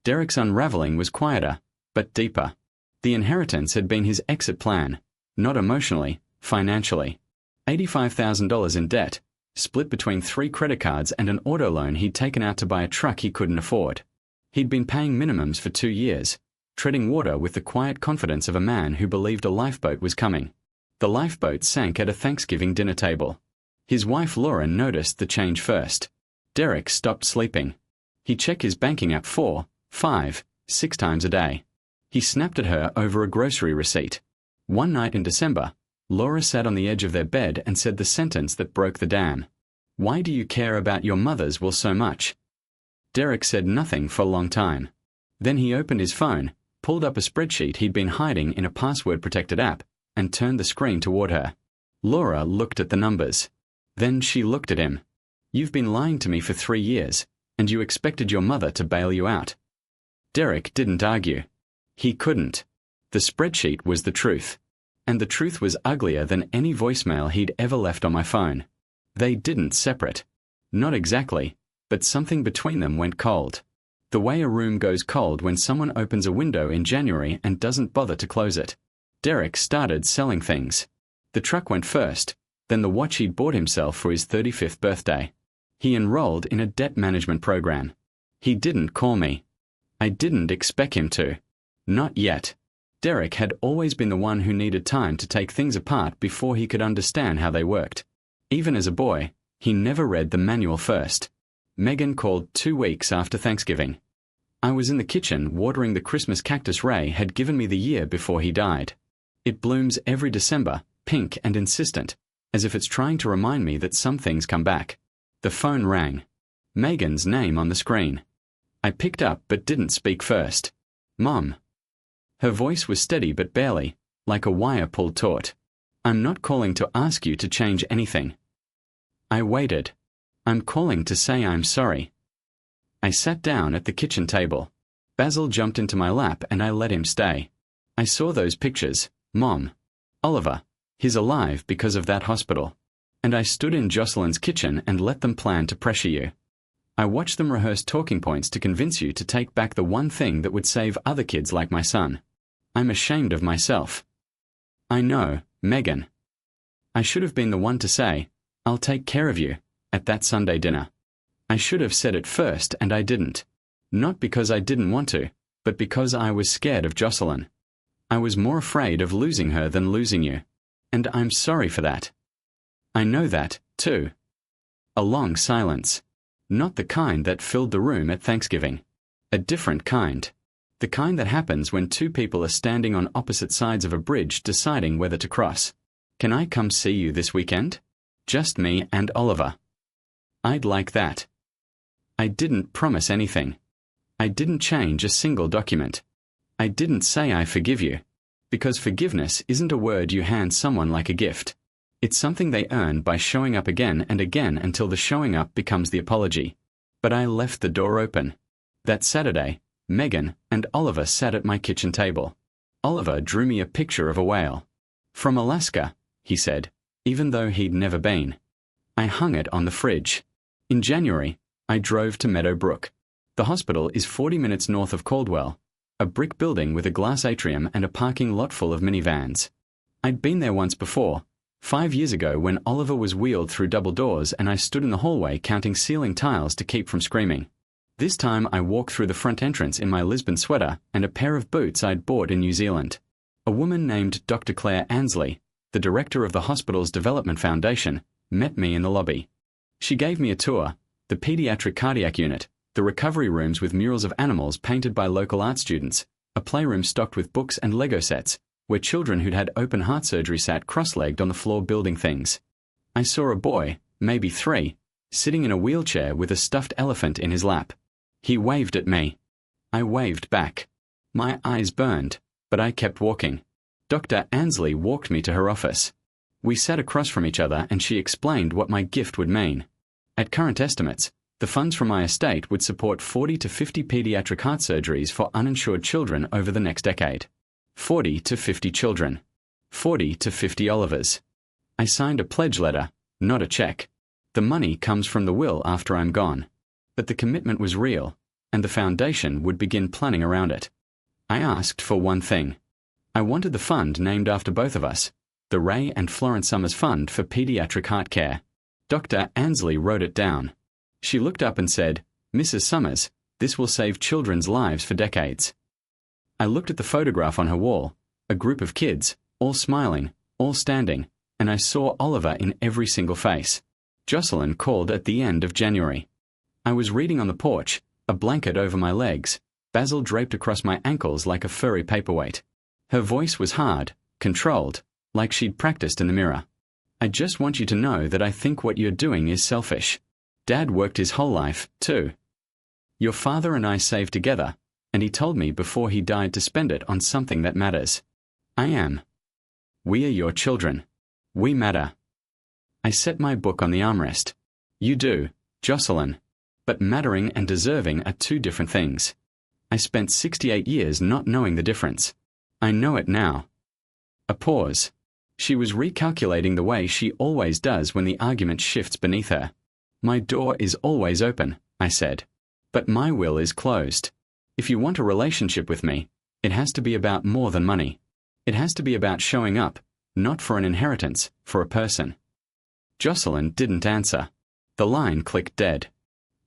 S2: Derek's unraveling was quieter, but deeper. The inheritance had been his exit plan, not emotionally, financially. $85,000 in debt, split between 3 credit cards and an auto loan he'd taken out to buy a truck he couldn't afford. He'd been paying minimums for 2 years, treading water with the quiet confidence of a man who believed a lifeboat was coming. The lifeboat sank at a Thanksgiving dinner table. His wife Laura noticed the change first. Derek stopped sleeping. He checked his banking app 4, 5, 6 times a day. He snapped at her over a grocery receipt. One night in December, Laura sat on the edge of their bed and said the sentence that broke the dam. "Why do you care about your mother's will so much?" Derek said nothing for a long time. Then he opened his phone, pulled up a spreadsheet he'd been hiding in a password-protected app, and turned the screen toward her. Laura looked at the numbers. Then she looked at him. "You've been lying to me for 3 years, and you expected your mother to bail you out." Derek didn't argue. He couldn't. The spreadsheet was the truth. And the truth was uglier than any voicemail he'd ever left on my phone. They didn't separate. Not exactly, but something between them went cold. The way a room goes cold when someone opens a window in January and doesn't bother to close it. Derek started selling things. The truck went first, then the watch he'd bought himself for his 35th birthday. He enrolled in a debt management program. He didn't call me. I didn't expect him to. Not yet. Derek had always been the one who needed time to take things apart before he could understand how they worked. Even as a boy, he never read the manual first. Megan called 2 weeks after Thanksgiving. I was in the kitchen watering the Christmas cactus Ray had given me the year before he died. It blooms every December, pink and insistent, as if it's trying to remind me that some things come back. The phone rang. Megan's name on the screen. I picked up but didn't speak first. "Mom." Her voice was steady but barely, like a wire pulled taut. "I'm not calling to ask you to change anything." I waited. "I'm calling to say I'm sorry." I sat down at the kitchen table. Basil jumped into my lap and I let him stay. "I saw those pictures, Mom. Oliver, he's alive because of that hospital. And I stood in Jocelyn's kitchen and let them plan to pressure you. I watched them rehearse talking points to convince you to take back the one thing that would save other kids like my son. I'm ashamed of myself. I know, Megan. I should have been the one to say, I'll take care of you, at that Sunday dinner. I should have said it first and I didn't. Not because I didn't want to, but because I was scared of Jocelyn. I was more afraid of losing her than losing you. And I'm sorry for that. I know that, too. A long silence. Not the kind that filled the room at Thanksgiving. A different kind. The kind that happens when two people are standing on opposite sides of a bridge deciding whether to cross. Can I come see you this weekend? Just me and Oliver. I'd like that. I didn't promise anything. I didn't change a single document. I didn't say I forgive you. Because forgiveness isn't a word you hand someone like a gift. It's something they earn by showing up again and again until the showing up becomes the apology. But I left the door open. That Saturday, Megan and Oliver sat at my kitchen table. Oliver drew me a picture of a whale. From Alaska, he said, even though he'd never been. I hung it on the fridge. In January, I drove to Meadowbrook. The hospital is 40 minutes north of Caldwell, a brick building with a glass atrium and a parking lot full of minivans. I'd been there once before, 5 years ago when Oliver was wheeled through double doors and I stood in the hallway counting ceiling tiles to keep from screaming. This time I walked through the front entrance in my Lisbon sweater and a pair of boots I'd bought in New Zealand. A woman named Dr. Claire Ansley, the director of the hospital's Development Foundation, met me in the lobby. She gave me a tour, the pediatric cardiac unit, the recovery rooms with murals of animals painted by local art students, a playroom stocked with books and Lego sets, where children who'd had open heart surgery sat cross-legged on the floor building things. I saw a boy, maybe 3, sitting in a wheelchair with a stuffed elephant in his lap. He waved at me. I waved back. My eyes burned, but I kept walking. Dr. Ansley walked me to her office. We sat across from each other and she explained what my gift would mean. At current estimates, the funds from my estate would support 40 to 50 pediatric heart surgeries for uninsured children over the next decade. 40 to 50 children. 40 to 50 Olivers. I signed a pledge letter, not a check. The money comes from the will after I'm gone. But the commitment was real, and the foundation would begin planning around it. I asked for one thing. I wanted the fund named after both of us, the Ray and Florence Summers Fund for Pediatric Heart Care. Dr. Ansley wrote it down. She looked up and said, "Mrs. Summers, this will save children's lives for decades." I looked at the photograph on her wall, a group of kids, all smiling, all standing, and I saw Oliver in every single face. Jocelyn called at the end of January. I was reading on the porch, a blanket over my legs, Basil draped across my ankles like a furry paperweight. Her voice was hard, controlled, like she'd practiced in the mirror. "I just want you to know that I think what you're doing is selfish. Dad worked his whole life, too. Your father and I saved together, and he told me before he died to spend it on something that matters. I am. We are your children. We matter." I set my book on the armrest. "You do, Jocelyn. But mattering and deserving are two different things. I spent 68 years not knowing the difference. I know it now." A pause. She was recalculating the way she always does when the argument shifts beneath her. "My door is always open," I said. "But my will is closed. If you want a relationship with me, it has to be about more than money. It has to be about showing up, not for an inheritance, for a person." Jocelyn didn't answer. The line clicked dead.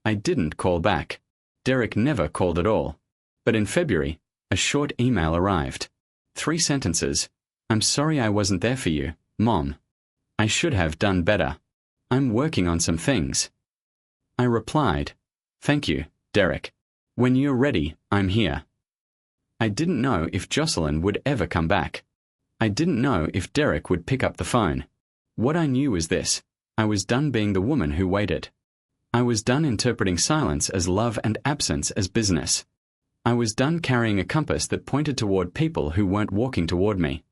S2: I didn't call back. Derek never called at all. But in February, a short email arrived. 3 sentences. "I'm sorry I wasn't there for you, Mom. I should have done better. I'm working on some things." I replied, "Thank you, Derek. When you're ready, I'm here." I didn't know if Jocelyn would ever come back. I didn't know if Derek would pick up the phone. What I knew was this: I was done being the woman who waited. I was done interpreting silence as love and absence as business. I was done carrying a compass that pointed toward people who weren't walking toward me.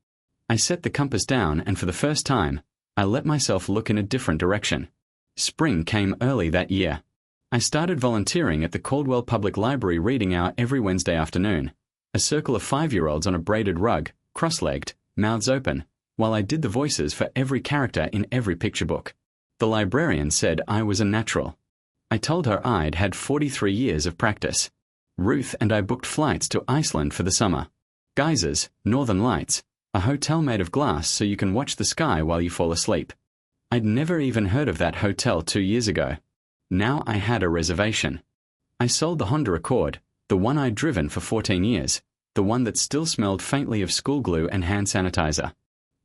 S2: I set the compass down and for the first time, I let myself look in a different direction. Spring came early that year. I started volunteering at the Caldwell Public Library reading hour every Wednesday afternoon, a circle of 5-year-olds on a braided rug, cross-legged, mouths open, while I did the voices for every character in every picture book. The librarian said I was a natural. I told her I'd had 43 years of practice. Ruth and I booked flights to Iceland for the summer. Geysers, Northern Lights, a hotel made of glass so you can watch the sky while you fall asleep. I'd never even heard of that hotel 2 years ago. Now I had a reservation. I sold the Honda Accord, the one I'd driven for 14 years, the one that still smelled faintly of school glue and hand sanitizer.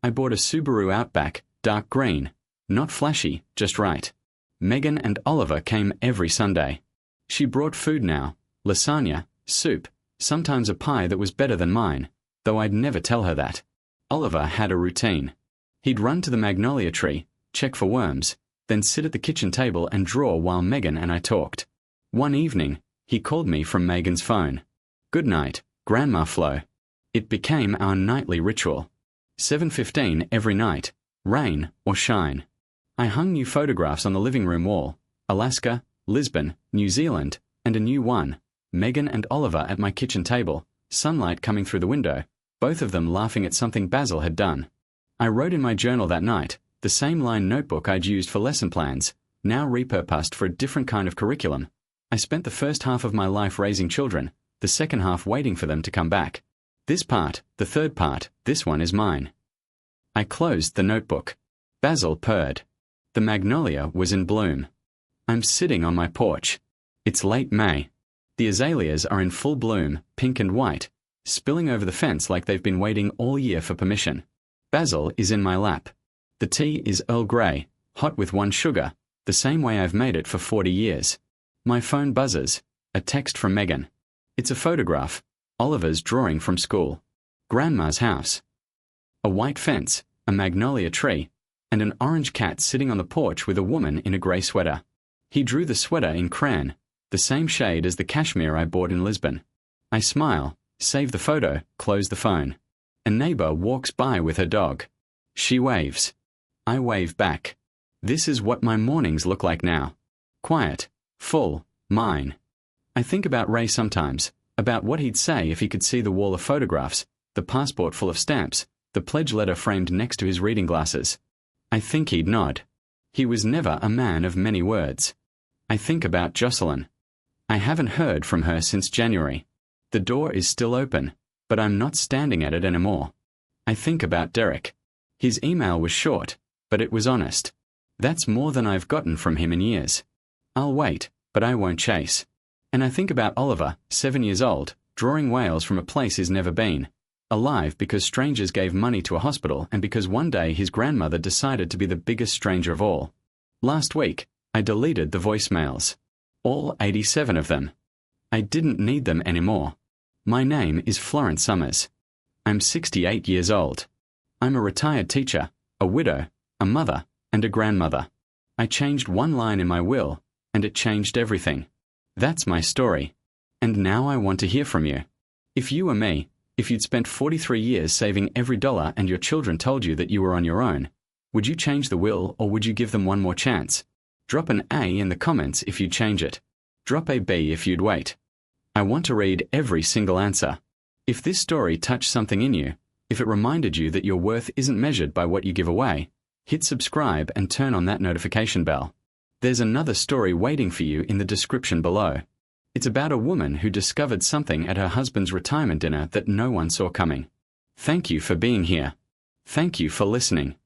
S2: I bought a Subaru Outback, dark green, not flashy, just right. Megan and Oliver came every Sunday. She brought food now, lasagna, soup, sometimes a pie that was better than mine, though I'd never tell her that. Oliver had a routine. He'd run to the magnolia tree, check for worms, then sit at the kitchen table and draw while Megan and I talked. One evening, he called me from Megan's phone. "Good night, Grandma Flo." It became our nightly ritual. 7:15 every night, rain or shine. I hung new photographs on the living room wall, Alaska, Lisbon, New Zealand, and a new one, Megan and Oliver at my kitchen table, sunlight coming through the window, both of them laughing at something Basil had done. I wrote in my journal that night, the same line notebook I'd used for lesson plans, now repurposed for a different kind of curriculum. I spent the first half of my life raising children, the second half waiting for them to come back. This part, the third part, this one is mine. I closed the notebook. Basil purred. The magnolia was in bloom. I'm sitting on my porch. It's late May. The azaleas are in full bloom, pink and white, spilling over the fence like they've been waiting all year for permission. Basil is in my lap. The tea is Earl Grey, hot with 1 sugar, the same way I've made it for 40 years. My phone buzzes. A text from Megan. It's a photograph. Oliver's drawing from school. Grandma's house. A white fence, a magnolia tree, and an orange cat sitting on the porch with a woman in a grey sweater. He drew the sweater in crayon, the same shade as the cashmere I bought in Lisbon. I smile, save the photo, close the phone. A neighbor walks by with her dog. She waves. I wave back. This is what my mornings look like now. Quiet, full, mine. I think about Ray sometimes, about what he'd say if he could see the wall of photographs, the passport full of stamps, the pledge letter framed next to his reading glasses. I think he'd nod. He was never a man of many words. I think about Jocelyn. I haven't heard from her since January. The door is still open, but I'm not standing at it anymore. I think about Derek. His email was short, but it was honest. That's more than I've gotten from him in years. I'll wait, but I won't chase. And I think about Oliver, 7 years old, drawing whales from a place he's never been. Alive because strangers gave money to a hospital and because one day his grandmother decided to be the biggest stranger of all. Last week, I deleted the voicemails. All 87 of them. I didn't need them anymore. My name is Florence Summers. I'm 68 years old. I'm a retired teacher, a widow, a mother, and a grandmother. I changed one line in my will, and it changed everything. That's my story. And now I want to hear from you. If you were me, if you'd spent 43 years saving every dollar and your children told you that you were on your own, would you change the will or would you give them one more chance? Drop an A in the comments if you'd change it. Drop a B if you'd wait. I want to read every single answer. If this story touched something in you, if it reminded you that your worth isn't measured by what you give away, hit subscribe and turn on that notification bell. There's another story waiting for you in the description below. It's about a woman who discovered something at her husband's retirement dinner that no one saw coming. Thank you for being here. Thank you for listening.